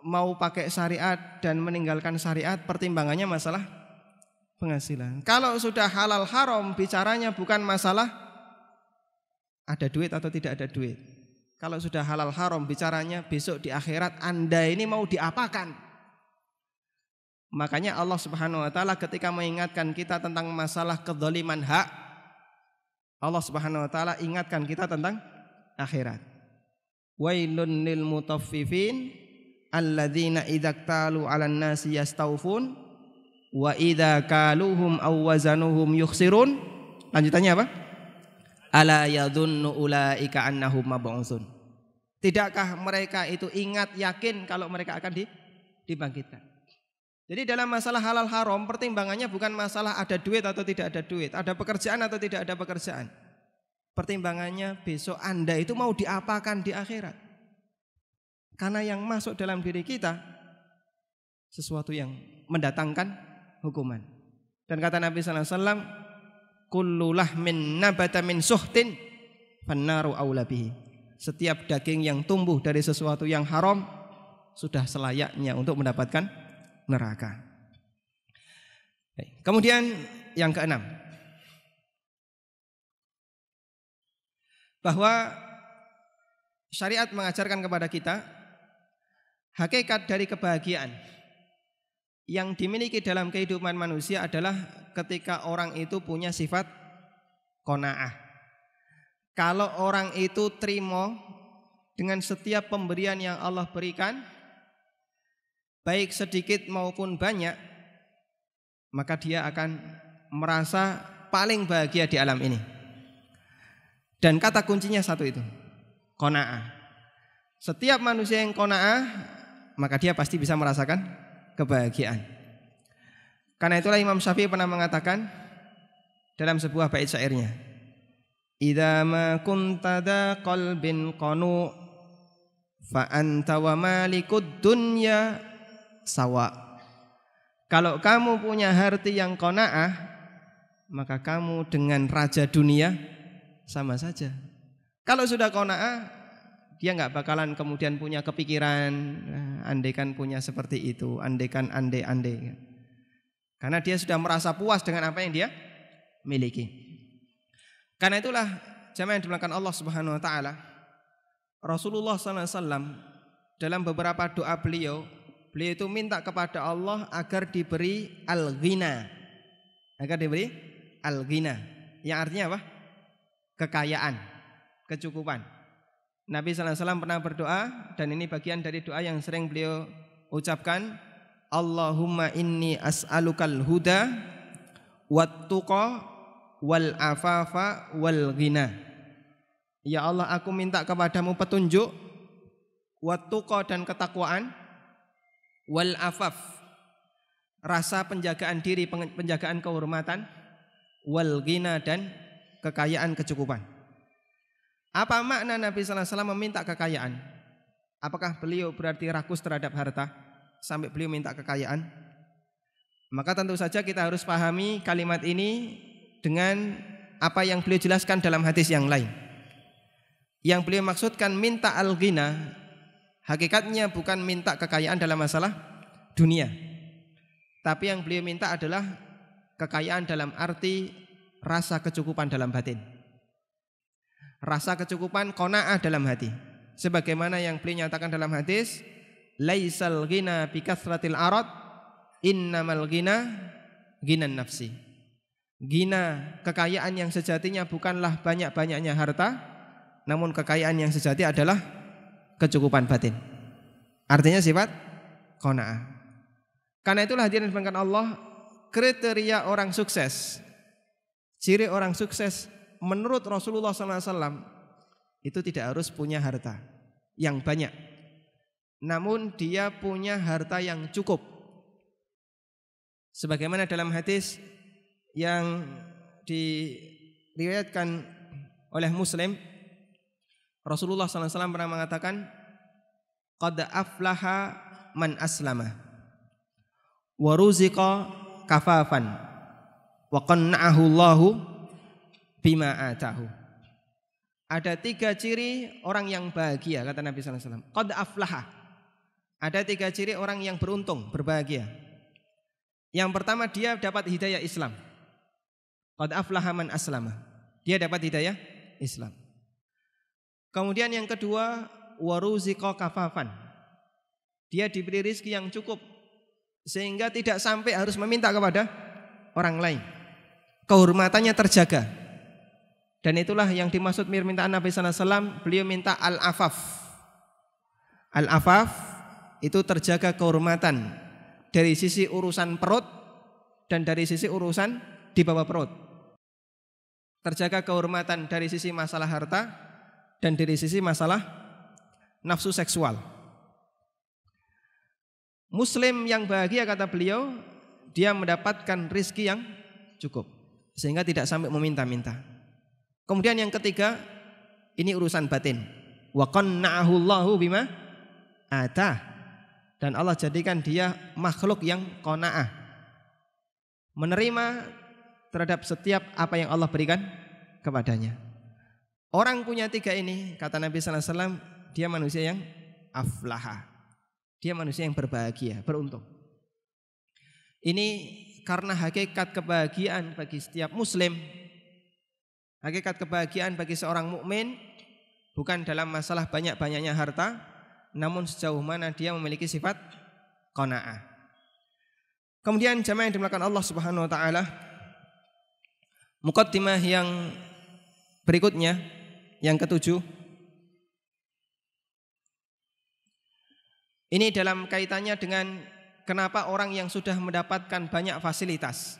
mau pakai syariat dan meninggalkan syariat, pertimbangannya masalah penghasilan. Kalau sudah halal haram, bicaranya bukan masalah ada duit atau tidak ada duit. Kalau sudah halal haram, bicaranya besok di akhirat Anda ini mau diapakan. Makanya Allah Subhanahu wa taala ketika mengingatkan kita tentang masalah kedzaliman hak, Allah Subhanahu wa taala ingatkan kita tentang akhirat. Wailun lil mutaffifin alladzina idza talu 'alan nasi yastawfun wa idza kaluhum aw wazanuhum yukhsirun. Lanjutannya apa? Ala yadhunnu ulaika annahum mab'utsun. Tidakkah mereka itu ingat yakin kalau mereka akan dibangkitkan? Jadi dalam masalah halal haram pertimbangannya bukan masalah ada duit atau tidak ada duit, ada pekerjaan atau tidak ada pekerjaan. Pertimbangannya besok Anda itu mau diapakan di akhirat. Karena yang masuk dalam diri kita sesuatu yang mendatangkan hukuman. Dan kata Nabi sallallahu alaihi wasallam, kullu lahmin nabata min suhtin fannaru aula bihi. Setiap daging yang tumbuh dari sesuatu yang haram sudah selayaknya untuk mendapatkan neraka. Kemudian yang keenam, bahwa syariat mengajarkan kepada kita hakikat dari kebahagiaan yang dimiliki dalam kehidupan manusia adalah ketika orang itu punya sifat qanaah. Kalau orang itu terima dengan setiap pemberian yang Allah berikan, baik sedikit maupun banyak, maka dia akan merasa paling bahagia di alam ini. Dan kata kuncinya satu itu, qanaah. Setiap manusia yang qanaah, maka dia pasti bisa merasakan kebahagiaan. Karena itulah Imam Syafi'i pernah mengatakan dalam sebuah bait syairnya, idza ma kunta dha qalbin qanu fa anta wa malikud dunya sawa. Kalau kamu punya hati yang qanaah, maka kamu dengan raja dunia sama saja. Kalau sudah qanaah, dia nggak bakalan kemudian punya kepikiran andaikan punya seperti itu, andaikan andai. Karena dia sudah merasa puas dengan apa yang dia miliki. Karena itulah jamaah yang dimuliakan Allah Subhanahu wa taala, Rasulullah SAW dalam beberapa doa beliau itu minta kepada Allah agar diberi al-ghina. Agar diberi al-ghina. Yang artinya apa? Kekayaan, kecukupan. Nabi SAW pernah berdoa, dan ini bagian dari doa yang sering beliau ucapkan, Allahumma inni as'alukal huda wat tuqa wal afafa wal ghina. Ya Allah, aku minta kepadamu petunjuk, wat tuqa dan ketakwaan, wal afaf rasa penjagaan diri, penjagaan kehormatan, wal ghina dan kekayaan kecukupan. Apa makna Nabi SAW meminta kekayaan? Apakah beliau berarti rakus terhadap harta sampai beliau minta kekayaan? Maka tentu saja kita harus pahami kalimat ini dengan apa yang beliau jelaskan dalam hadis yang lain. Yang beliau maksudkan minta al-ghina, hakikatnya bukan minta kekayaan dalam masalah dunia, tapi yang beliau minta adalah kekayaan dalam arti rasa kecukupan dalam batin, rasa kecukupan qanaah dalam hati. Sebagaimana yang beliau nyatakan dalam hadis, laisal ghina bi kasratil arad, innamal ghina ghinan nafsi. Ghina, kekayaan yang sejatinya bukanlah banyak-banyaknya harta, namun kekayaan yang sejati adalah kecukupan batin. Artinya sifat qanaah. Karena itulah hadirin sekalian Allah, kriteria orang sukses, ciri orang sukses menurut Rasulullah SAW itu tidak harus punya harta yang banyak, namun dia punya harta yang cukup. Sebagaimana dalam hadis yang diriwayatkan oleh Muslim, Rasulullah SAW pernah mengatakan, qad aflaha man aslama wa ruziqa kafafan wa qanna'ahu Allahu bima atahu. Ada 3 ciri orang yang bahagia, kata Nabi SAW. Qad aflaha. Ada 3 ciri orang yang beruntung, berbahagia. Yang pertama, dia dapat hidayah Islam. Qad aflaha man aslama. Dia dapat hidayah Islam. Kemudian yang kedua, waruziqa kafafan. Dia diberi rizki yang cukup sehingga tidak sampai harus meminta kepada orang lain. Kehormatannya terjaga. Dan itulah yang dimaksud permintaan Nabi SAW. Beliau minta al-afaf. Al-afaf itu terjaga kehormatan dari sisi urusan perut dan dari sisi urusan di bawah perut. Terjaga kehormatan dari sisi masalah harta dan dari sisi masalah nafsu seksual. Muslim yang bahagia, kata beliau, dia mendapatkan rizki yang cukup sehingga tidak sampai meminta-minta. Kemudian yang ketiga, ini urusan batin. Wa qanna'ahu Allahu bima atah. Dan Allah jadikan dia makhluk yang qanaah, menerima terhadap setiap apa yang Allah berikan kepadanya. Orang punya 3 ini, kata Nabi SAW, dia manusia yang aflaha. Dia manusia yang berbahagia, beruntung. Ini karena hakikat kebahagiaan bagi setiap muslim, hakikat kebahagiaan bagi seorang mukmin bukan dalam masalah banyak-banyaknya harta, namun sejauh mana dia memiliki sifat qanaah. Kemudian jamaah yang dimuliakan Allah Subhanahu wa taala, muqaddimah yang berikutnya, yang ke-7. Ini dalam kaitannya dengan kenapa orang yang sudah mendapatkan banyak fasilitas,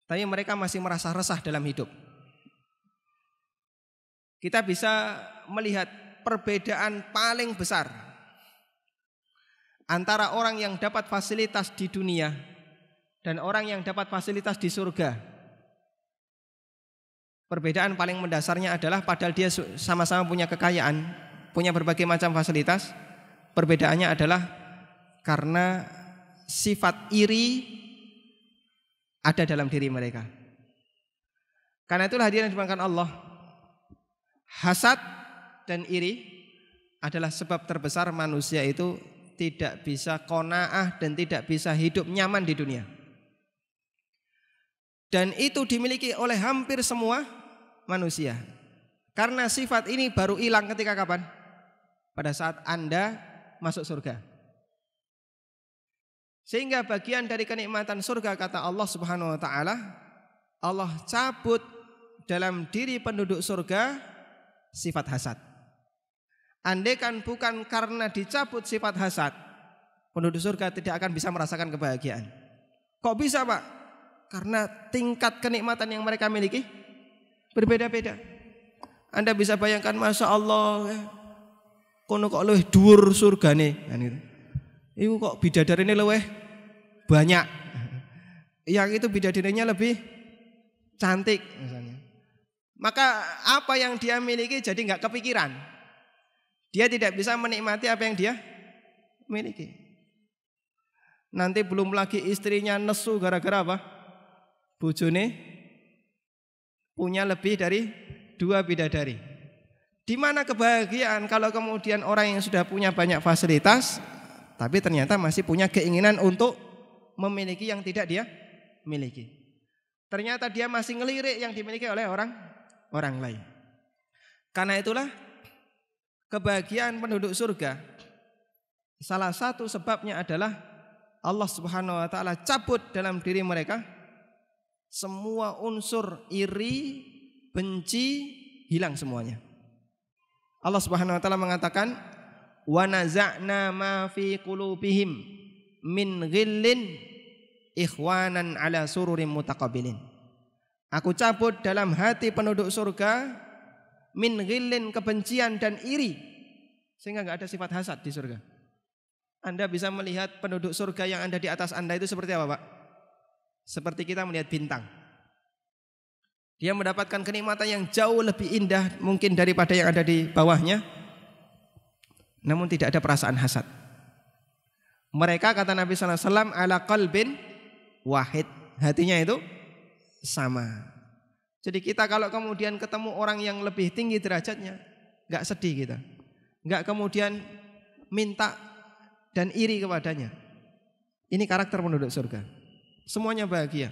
tapi mereka masih merasa resah dalam hidup. Kita bisa melihat perbedaan paling besar antara orang yang dapat fasilitas di dunia dan orang yang dapat fasilitas di surga. Perbedaan paling mendasarnya adalah padahal dia sama-sama punya kekayaan, punya berbagai macam fasilitas, perbedaannya adalah karena sifat iri ada dalam diri mereka. Karena itulah hadirin yang dimuliakan Allah, hasad dan iri adalah sebab terbesar manusia itu tidak bisa qanaah dan tidak bisa hidup nyaman di dunia. Dan itu dimiliki oleh hampir semua manusia. Karena sifat ini baru hilang ketika kapan? Pada saat Anda masuk surga. Sehingga bagian dari kenikmatan surga, kata Allah Subhanahu wa taala, Allah cabut dalam diri penduduk surga sifat hasad. Andaikan bukan karena dicabut sifat hasad, penduduk surga tidak akan bisa merasakan kebahagiaan. Kok bisa, Pak? Karena tingkat kenikmatan yang mereka miliki berbeda-beda. Anda bisa bayangkan, Masya Allah, kono kok luwih dhuwur surgane, kan gitu. Iku kok bidadarine luwih banyak. Yang itu bidadarinya lebih cantik misalnya. Maka apa yang dia miliki jadi enggak kepikiran. Dia tidak bisa menikmati apa yang dia miliki. Nanti belum lagi istrinya nesu gara-gara apa? Bojone punya lebih dari 2 bidadari. Di mana kebahagiaan kalau kemudian orang yang sudah punya banyak fasilitas tapi ternyata masih punya keinginan untuk memiliki yang tidak dia miliki. Ternyata dia masih ngelirik yang dimiliki oleh orang lain. Karena itulah kebahagiaan penduduk surga, salah satu sebabnya adalah Allah Subhanahu wa taala cabut dalam diri mereka semua unsur iri, benci, hilang semuanya. Allah Subhanahu wa taala mengatakan, wa naza'na ma fi qulubihim min ghillin ikhwanan ala sururin mutaqabilin. Aku cabut dalam hati penduduk surga min ghillin, kebencian dan iri, sehingga enggak ada sifat hasad di surga. Anda bisa melihat penduduk surga yang ada di atas Anda itu seperti apa, Pak? Seperti kita melihat bintang. Dia mendapatkan kenikmatan yang jauh lebih indah mungkin daripada yang ada di bawahnya, namun tidak ada perasaan hasad. Mereka, kata Nabi sallallahu alaihi wasallam, ala qalbin wahid, hatinya itu sama. Jadi kita kalau kemudian ketemu orang yang lebih tinggi derajatnya, enggak sedih kita, enggak kemudian minta dan iri kepadanya. Ini karakter penduduk surga. Semuanya bahagia.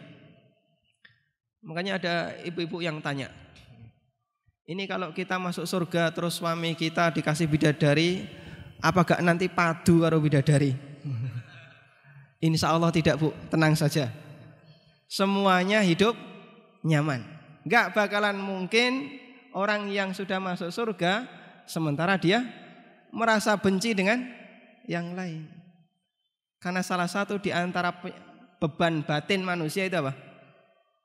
Makanya ada ibu-ibu yang tanya, ini kalau kita masuk surga terus suami kita dikasih bidadari, apa gak nanti padu karo bidadari? Insya Allah tidak, Bu, tenang saja. Semuanya hidup nyaman. Gak bakalan mungkin orang yang sudah masuk surga sementara dia merasa benci dengan yang lain. Karena salah satu di antara beban batin manusia itu apa?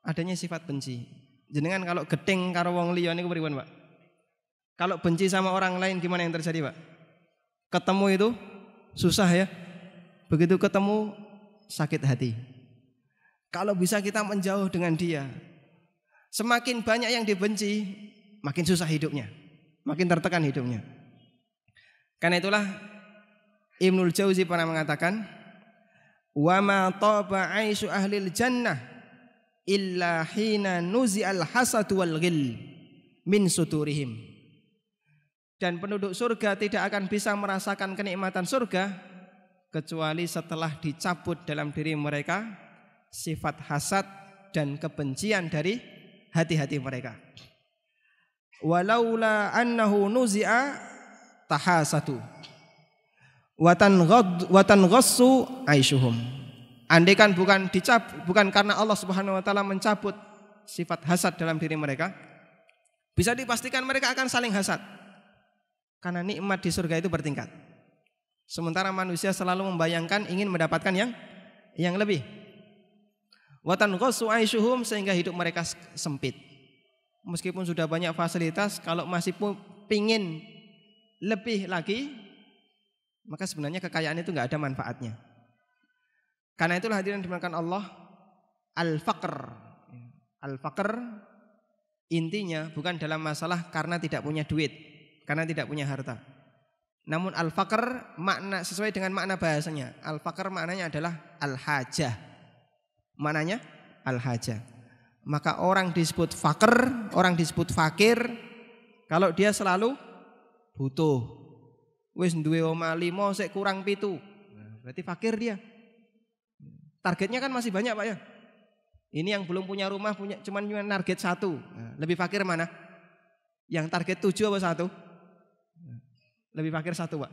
Adanya sifat benci. Jenengan kalau gedeng karo wong liya niku pripun, Pak? Kalau benci sama orang lain gimana yang terjadi, Pak? Ketemu itu susah ya. Begitu ketemu sakit hati. Kalau bisa kita menjauh dengan dia, semakin banyak yang dibenci, makin susah hidupnya, makin tertekan hidupnya. Karena itulah Ibnul Jauzi pernah mengatakan, wa ma taba 'aisyu ahlil jannah illa hina nuzi'al hasad wal ghil min suturihim. Dan penduduk surga tidak akan bisa merasakan kenikmatan surga kecuali setelah dicabut dalam diri mereka sifat hasad dan kebencian dari hati-hati mereka. Walaula annahu nuzi'a tahasatu wa tanghassu aishuhum. Andaikan bukan karena Allah Subhanahu wa taala mencabut sifat hasad dalam diri mereka, bisa dipastikan mereka akan saling hasad. Karena nikmat di surga itu bertingkat. Sementara manusia selalu membayangkan ingin mendapatkan yang lebih. Wa tanqasu aishuhum, sehingga hidup mereka sempit. Meskipun sudah banyak fasilitas, kalau masih pingin lebih lagi, maka sebenarnya kekayaan itu enggak ada manfaatnya. Karena itulah hadirin dimuliakan Allah, al-faqr. Al-faqr intinya bukan dalam masalah karena tidak punya duit, karena tidak punya harta. Namun al-faqr makna sesuai dengan makna bahasanya. Al-faqr maknanya adalah al-hajah. Maknanya al-hajah. Maka orang disebut faqr, orang disebut fakir kalau dia selalu butuh. Wis duwe omah 5 sik kurang 7. Berarti fakir dia. Targetnya kan masih banyak, Pak ya. Ini yang belum punya rumah punya cuman target 1. Lebih fakir mana? Yang target 7 apa 1? Lebih fakir 1, Pak.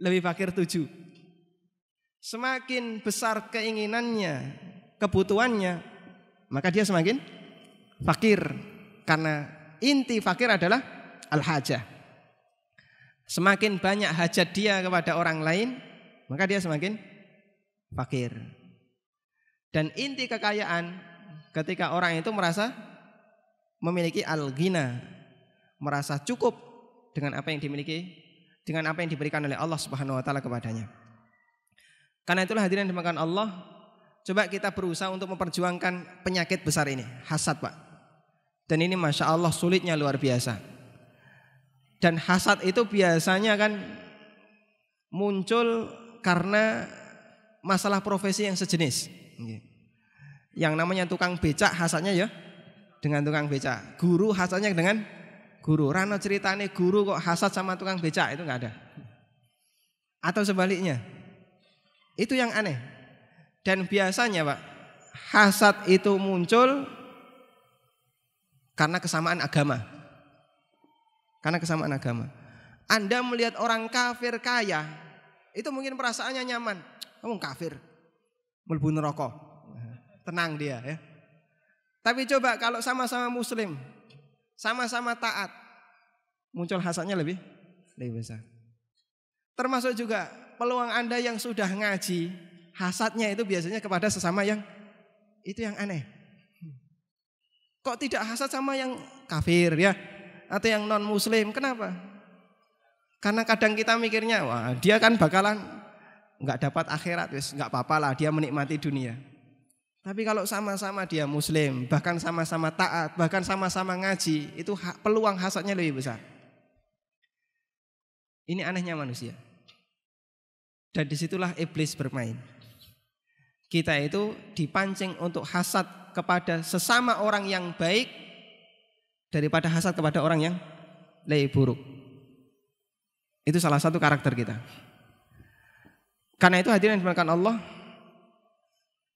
Lebih fakir 7. Semakin besar keinginannya, kebutuhannya, maka dia semakin fakir. Karena inti fakir adalah al-hajah. Semakin banyak hajat dia kepada orang lain, maka dia semakin fakir. Dan inti kekayaan ketika orang itu merasa memiliki al-ghina, merasa cukup dengan apa yang dimiliki, dengan apa yang diberikan oleh Allah Subhanahu wa taala kepadanya. Karena itulah hadirin dimakan Allah, coba kita berusaha untuk memperjuangkan penyakit besar ini, hasad, Pak. Dan ini Masya Allah sulitnya luar biasa. Dan hasad itu biasanya kan muncul karena masalah profesi yang sejenis. Yang namanya tukang becak hasadnya ya dengan tukang becak. Guru hasadnya dengan guru. Rano ceritane guru kok hasad sama tukang becak, itu enggak ada. Atau sebaliknya. Itu yang aneh. Dan biasanya, Pak, hasad itu muncul karena kesamaan agama. Karena kesamaan agama. Anda melihat orang kafir kaya, itu mungkin perasaannya nyaman. Kamu kafir, mlebu neraka. Tenang dia ya. Tapi coba kalau sama-sama muslim, sama-sama taat, muncul hasadnya lebih besar. Termasuk juga peluang Anda yang sudah ngaji, hasadnya itu biasanya kepada sesama yang itu yang aneh. Kok tidak hasad sama yang kafir ya, atau yang non muslim? Kenapa? Karena kadang kita mikirnya, wah dia kan bakalan nggak dapat akhirat, wis nggak apa-apa lah dia menikmati dunia. Tapi kalau sama-sama dia muslim, bahkan sama-sama taat, bahkan sama-sama ngaji, itu peluang hasadnya lebih besar. Ini anehnya manusia. Dan disitulah iblis bermain. Kita itu dipancing untuk hasad kepada sesama orang yang baik daripada hasad kepada orang yang lebih buruk. Itu salah satu karakter kita. Karena itu hadirin dimuliakan Allah,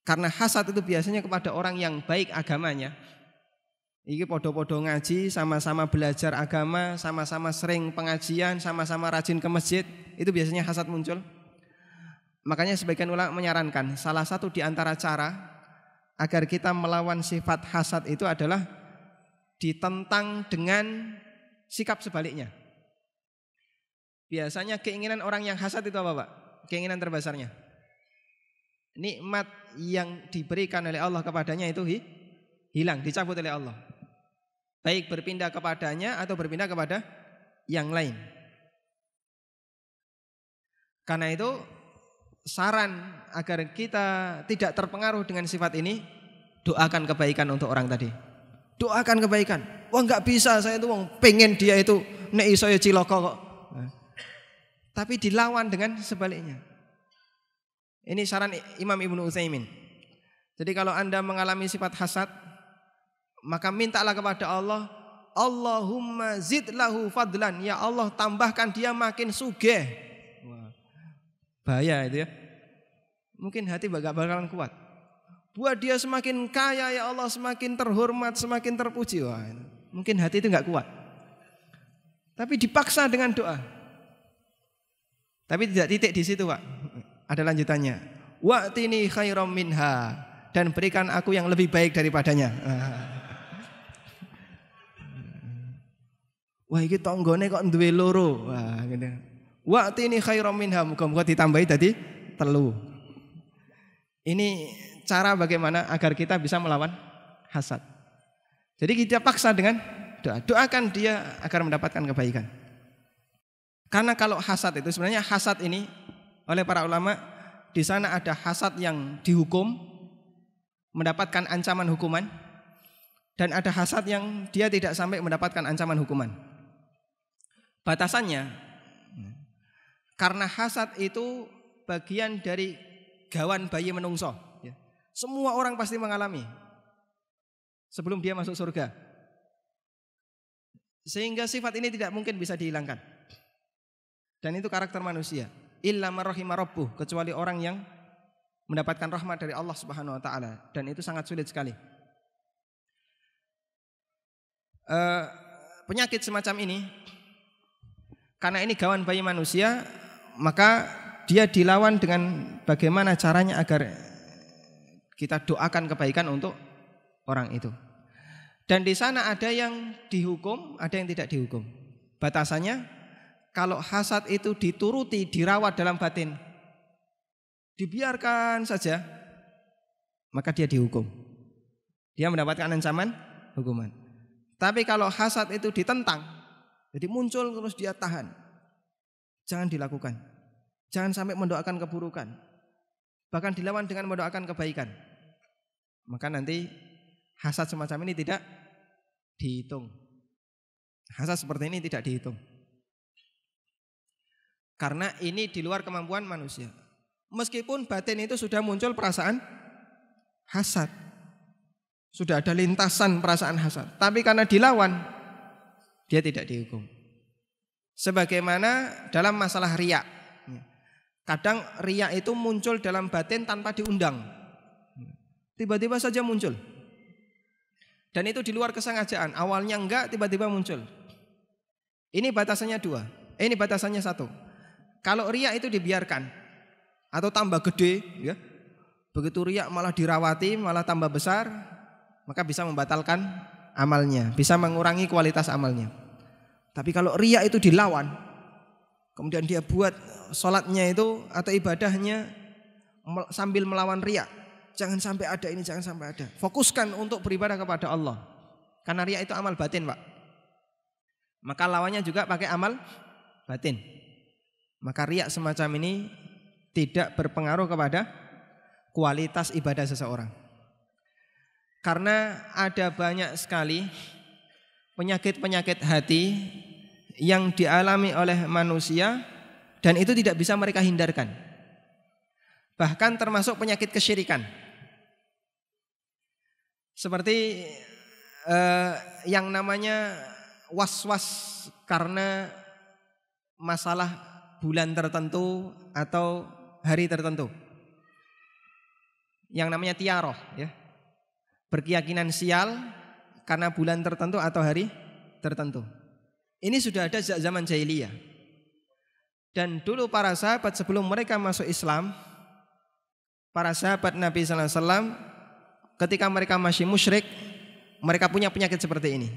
karena hasad itu biasanya kepada orang yang baik agamanya. Iki podo-podo ngaji, sama-sama belajar agama, sama-sama sering pengajian, sama-sama rajin ke masjid, itu biasanya hasad muncul. Makanya sebagian ulama menyarankan salah satu di antara cara agar kita melawan sifat hasad itu adalah ditentang dengan sikap sebaliknya. Biasanya keinginan orang yang hasad itu apa, Pak? Keinginan terbesarnya nikmat yang diberikan oleh Allah kepadanya itu hilang, dicabut oleh Allah. Baik berpindah kepadanya atau berpindah kepada yang lain. Karena itu saran agar kita tidak terpengaruh dengan sifat ini, doakan kebaikan untuk orang tadi. Doakan kebaikan. Wah nggak bisa, saya itu pengen dia itu nek iso ya cilaka kok. Tapi dilawan dengan sebaliknya. Ini saran Imam Ibnu Utsaimin. Jadi kalau Anda mengalami sifat hasad, maka mintalah kepada Allah, Allahumma zid lahu fadlan, ya Allah tambahkan dia makin sugih. Wah, bahaya itu ya. Mungkin hati gak bakalan kuat. Buat dia semakin kaya ya Allah, semakin terhormat, semakin terpuji. Wah, mungkin hati itu gak kuat. Tapi dipaksa dengan doa. Tapi tidak titik di situ, Pak. Ada lanjutannya. Wa'tini khairam minha, dan berikan aku yang lebih baik daripadanya. Wah iki tanggane kok duwe loro. Wah gitu. Wa'tini khairam minha, muga-muga ditambahi tadi 3. Ini cara bagaimana agar kita bisa melawan hasad. Jadi kita paksa dengan doa. Doakan dia agar mendapatkan kebaikan. Karena kalau hasad itu sebenarnya hasad ini oleh para ulama di sana ada hasad yang dihukum mendapatkan ancaman hukuman dan ada hasad yang dia tidak sampai mendapatkan ancaman hukuman. Batasannya karena hasad itu bagian dari gawan bayi menungso. Semua orang pasti mengalami sebelum dia masuk surga. Sehingga sifat ini tidak mungkin bisa dihilangkan. Dan itu karakter manusia. Illa man rahima rabbuh, kecuali orang yang mendapatkan rahmat dari Allah Subhanahu wa taala, dan itu sangat sulit sekali. Penyakit semacam ini karena ini gawan bayi manusia, maka dia dilawan dengan bagaimana caranya agar kita doakan kebaikan untuk orang itu. Dan di sana ada yang dihukum, ada yang tidak dihukum. Batasannya kalau hasad itu dituruti, dirawat dalam batin, dibiarkan saja, maka dia dihukum. Dia mendapatkan ancaman hukuman. Tapi kalau hasad itu ditentang, jadi muncul terus dia tahan, jangan dilakukan. Jangan sampai mendoakan keburukan. Bahkan dilawan dengan mendoakan kebaikan. Maka nanti hasad semacam ini tidak dihitung. Hasad seperti ini tidak dihitung. Karena ini di luar kemampuan manusia. Meskipun batin itu sudah muncul perasaan hasad, sudah ada lintasan perasaan hasad, tapi karena dilawan, dia tidak dihukum. Sebagaimana dalam masalah riya. Kadang riya itu muncul dalam batin tanpa diundang. Tiba-tiba saja muncul. Dan itu di luar kesengajaan. Awalnya enggak, tiba-tiba muncul. Ini batasannya dua. Ini batasannya satu. Kalau riya itu dibiarkan atau tambah gede, ya, begitu riya malah dirawati, malah tambah besar, maka bisa membatalkan amalnya, bisa mengurangi kualitas amalnya. Tapi kalau riya itu dilawan, kemudian dia buat sholatnya itu atau ibadahnya sambil melawan riya, jangan sampai ada ini, jangan sampai ada. Fokuskan untuk beribadah kepada Allah, karena riya itu amal batin, Pak. Maka lawannya juga pakai amal batin. Maka riya semacam ini tidak berpengaruh kepada kualitas ibadah seseorang. Karena ada banyak sekali penyakit-penyakit hati yang dialami oleh manusia dan itu tidak bisa mereka hindarkan. Bahkan termasuk penyakit kesyirikan. Seperti yang namanya was-was karena masalah bulan tertentu atau hari tertentu. Yang namanya tiaroh, ya. Berkeyakinan sial karena bulan tertentu atau hari tertentu. Ini sudah ada sejak zaman jahiliyah. Dan dulu para sahabat sebelum mereka masuk Islam, para sahabat Nabi sallallahu alaihi wasallam ketika mereka masih musyrik, mereka punya penyakit seperti ini.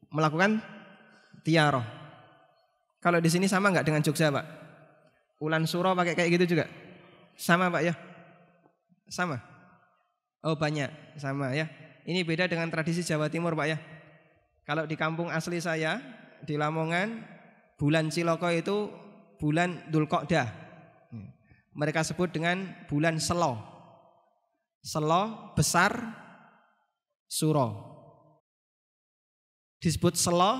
Melakukan tiaroh. Kalau di sini sama nggak dengan Jogja, Pak? Ulan suro pakai kayak gitu juga? Sama, Pak, ya? Sama? Oh, banyak, sama ya. Ini beda dengan tradisi Jawa Timur, Pak, ya. Kalau di kampung asli saya di Lamongan, bulan Ciloko itu bulan Dzulqa'dah. Mereka sebut dengan bulan Selo. Selo besar suro. Disebut Selo,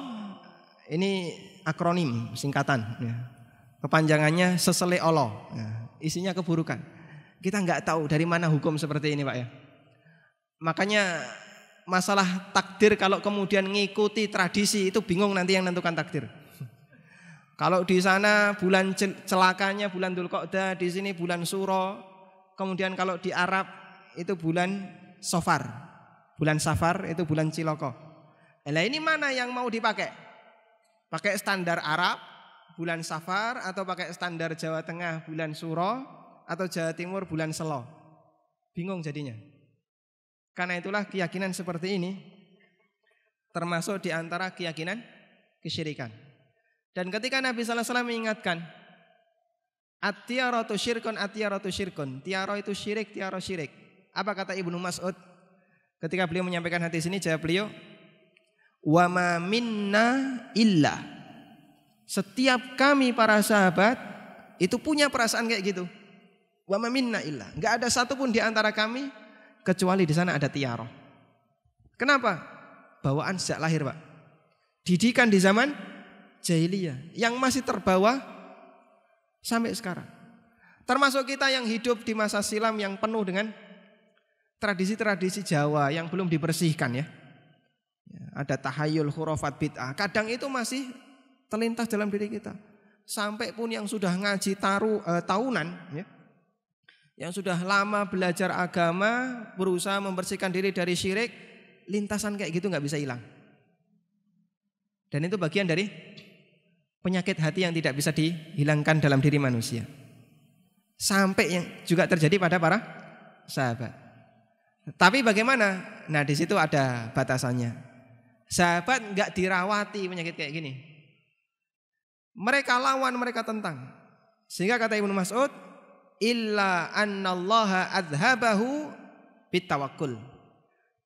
ini akronim singkatan, ya. Kepanjangannya sesele Allah, ya. Isinya keburukan. Kita nggak tahu dari mana hukum seperti ini, Pak, ya. Makanya masalah takdir kalau kemudian ngikuti tradisi itu bingung nanti yang menentukan takdir. Kalau di sana bulan celakanya bulan Dzulqa'dah, di sini bulan Suro, kemudian kalau di Arab itu bulan Safar, bulan Safar itu bulan Ciloko. Nah, ini mana yang mau dipakai? Pakai standar Arab bulan Safar atau pakai standar Jawa Tengah bulan Suro atau Jawa Timur bulan Selo? Bingung jadinya. Karena itulah keyakinan seperti ini termasuk di antara keyakinan kesyirikan. Dan ketika Nabi sallallahu alaihi wasallam mengingatkan at-tiyaratu syirkun, at-tiyaratu syirkun, tiara itu syirik, tiara syirik. Apa kata Ibnu Mas'ud ketika beliau menyampaikan hadis ini? Jawab beliau, wa ma minna illa. Setiap kami para sahabat itu punya perasaan kayak gitu. Wa ma minna illa. Enggak ada satupun di antara kami kecuali di sana ada tiaroh. Kenapa? Bawaan sejak lahir, Pak. Didikan di zaman jahiliyah yang masih terbawa sampai sekarang. Termasuk kita yang hidup di masa silam yang penuh dengan tradisi-tradisi Jawa yang belum dibersihkan ya. Ada tahayul, khurafat, bid'ah. Kadang itu masih terlintas dalam diri kita. Sampai pun yang sudah ngaji tahunan ya, yang sudah lama belajar agama, berusaha membersihkan diri dari syirik, lintasan kayak gitu nggak bisa hilang. Dan itu bagian dari penyakit hati yang tidak bisa dihilangkan dalam diri manusia. Sampai yang juga terjadi pada para sahabat. Tapi bagaimana? Nah di situ ada batasannya. Sahabat nggak dirawati penyakit kayak gini. Mereka lawan, mereka tentang. Sehingga kata Ibnu Mas'ud, illa annallaha adhabahu bitawakkul.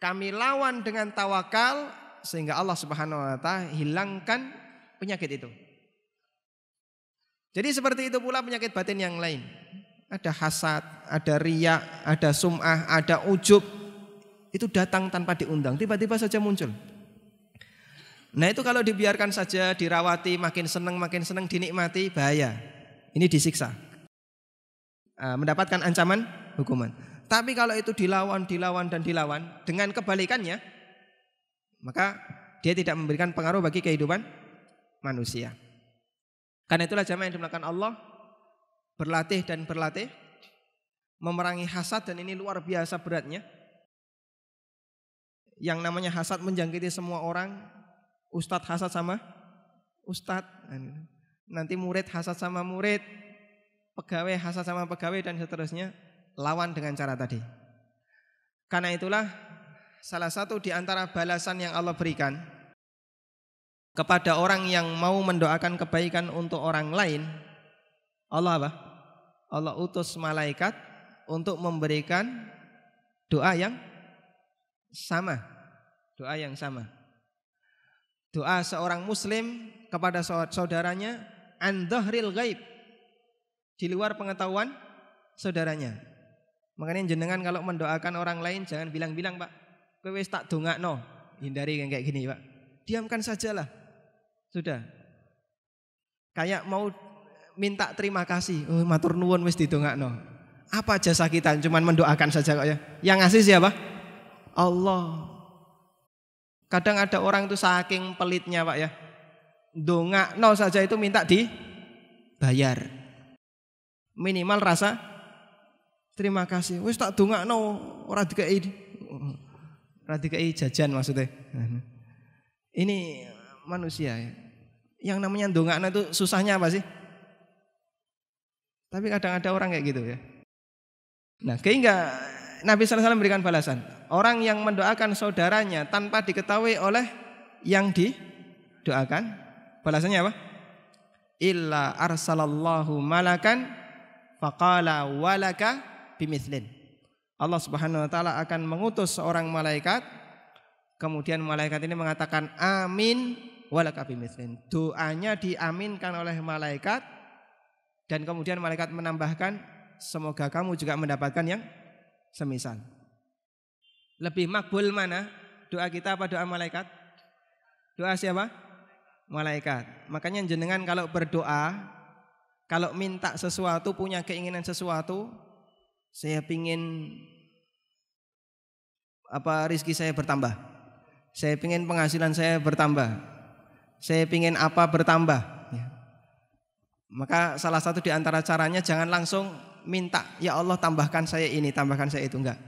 Kami lawan dengan tawakal sehingga Allah Subhanahu wa taala hilangkan penyakit itu. Jadi seperti itu pula penyakit batin yang lain. Ada hasad, ada riya, ada sum'ah, ada ujub. Itu datang tanpa diundang, tiba-tiba saja muncul. Nah itu kalau dibiarkan saja, dirawati, makin senang, dinikmati, bahaya. Ini disiksa. Mendapatkan ancaman hukuman. Tapi kalau itu dilawan dengan kebalikannya, maka dia tidak memberikan pengaruh bagi kehidupan manusia. Karena itulah jamaah yang dimulakan Allah, berlatih memerangi hasad, dan ini luar biasa beratnya. Yang namanya hasad menjangkiti semua orang. Ustadz hasad sama ustadz, nanti murid hasad sama murid, pegawai hasad sama pegawai, dan seterusnya. Lawan dengan cara tadi. Karena itulah salah satu di antara balasan yang Allah berikan kepada orang yang mau mendoakan kebaikan untuk orang lain, Allah apa? Allah utus malaikat untuk memberikan doa yang sama. Doa yang sama. Doa seorang muslim kepada saudaranya an dhahril ghaib, di luar pengetahuan saudaranya. Makanya jenengan kalau mendoakan orang lain jangan bilang-bilang, Pak, kowe wis tak dongakno. Hindari yang kayak gini, Pak. Diamkan sajalah. Sudah. Kayak mau minta terima kasih. Oh, matur nuwun wis didongakno. Apa jasa kita? Cuman mendoakan saja kok ya. Yang ngasih siapa? Allah. Kadang ada orang itu saking pelitnya, Pak ya. Dongakno saja itu minta dibayar. Minimal rasa terima kasih. Wis tak dongakno ora dikai jajan maksudnya. Ini manusia ya. Yang namanya dongakno itu susahnya apa sih? Tapi kadang ada orang kayak gitu ya. Nah, sehingga Nabi sallallahu alaihi wasallam memberikan balasan. Orang yang mendoakan saudaranya tanpa diketahui oleh yang didoakan, balasannya apa? Illa arsalallahu malakan faqala walaka bimithlin. Allah Subhanahu wa taala akan mengutus seorang malaikat, kemudian malaikat ini mengatakan amin walaka bimithlin. Doanya diaminkan oleh malaikat, dan kemudian malaikat menambahkan semoga kamu juga mendapatkan yang semisal. Lebih makbul mana? Doa kita apa doa malaikat? Doa siapa? Malaikat. Makanya jenengan kalau berdoa, kalau minta sesuatu, punya keinginan sesuatu, saya pingin rezeki saya bertambah, saya pingin penghasilan saya bertambah, saya pingin apa bertambah ya. Maka salah satu di antara caranya jangan langsung minta, ya Allah tambahkan saya ini, tambahkan saya itu, enggak.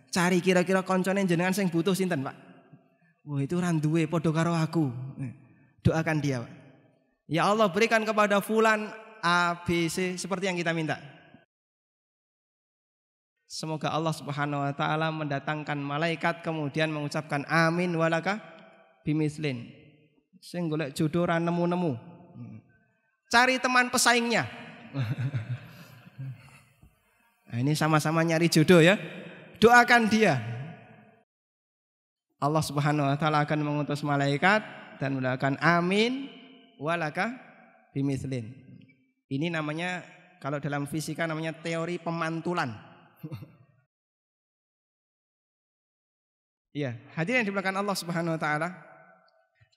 Cari kira-kira koncone jenengan sing butuh sinten, Pak. Wah, itu ra duwe padha karo aku. Doakan dia, Pak. Ya Allah berikan kepada fulan ABC seperti yang kita minta. Semoga Allah Subhanahu wa taala mendatangkan malaikat kemudian mengucapkan amin walaka bimislin. Sing golek jodoh ra nemu-nemu. Cari teman pesaingnya. Nah, ini sama-sama nyari jodoh ya. Doakan dia. Allah Subhanahu wa taala akan mengutus malaikat dan mendoakan amin walaka bimithlin. Ini namanya kalau dalam fisika namanya teori pemantulan. Iya, hadirin yang dimuliakan Allah Subhanahu wa taala.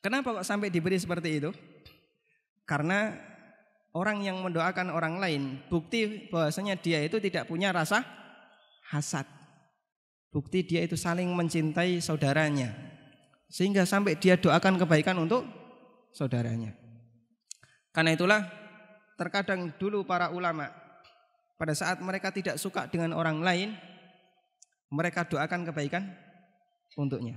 Kenapa kok sampai diberi seperti itu? Karena orang yang mendoakan orang lain, bukti bahwasanya dia itu tidak punya rasa hasad. Bukti dia itu saling mencintai saudaranya. Sehingga sampai dia doakan kebaikan untuk saudaranya. Karena itulah terkadang dulu para ulama pada saat mereka tidak suka dengan orang lain, mereka doakan kebaikan untuknya.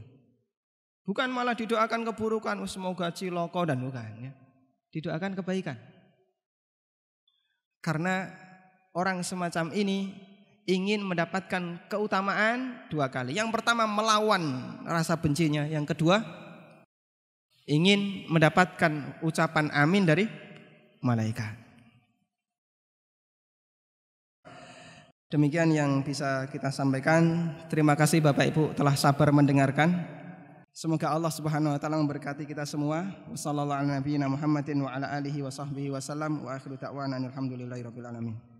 Bukan malah didoakan keburukan, semoga ciloko dan bukan ya. Didoakan kebaikan. Karena orang semacam ini ingin mendapatkan keutamaan dua kali. Yang pertama melawan rasa bencinya. Yang kedua ingin mendapatkan ucapan amin dari malaikat. Demikian yang bisa kita sampaikan. Terima kasih Bapak Ibu telah sabar mendengarkan. Semoga Allah Subhanahu wa taala memberkati kita semua. Wassallallahu ala nabiyyina Muhammadin wa ala alihi wa sahbihi wasallam wa akhiru da'wana alhamdulillahi rabbil alamin.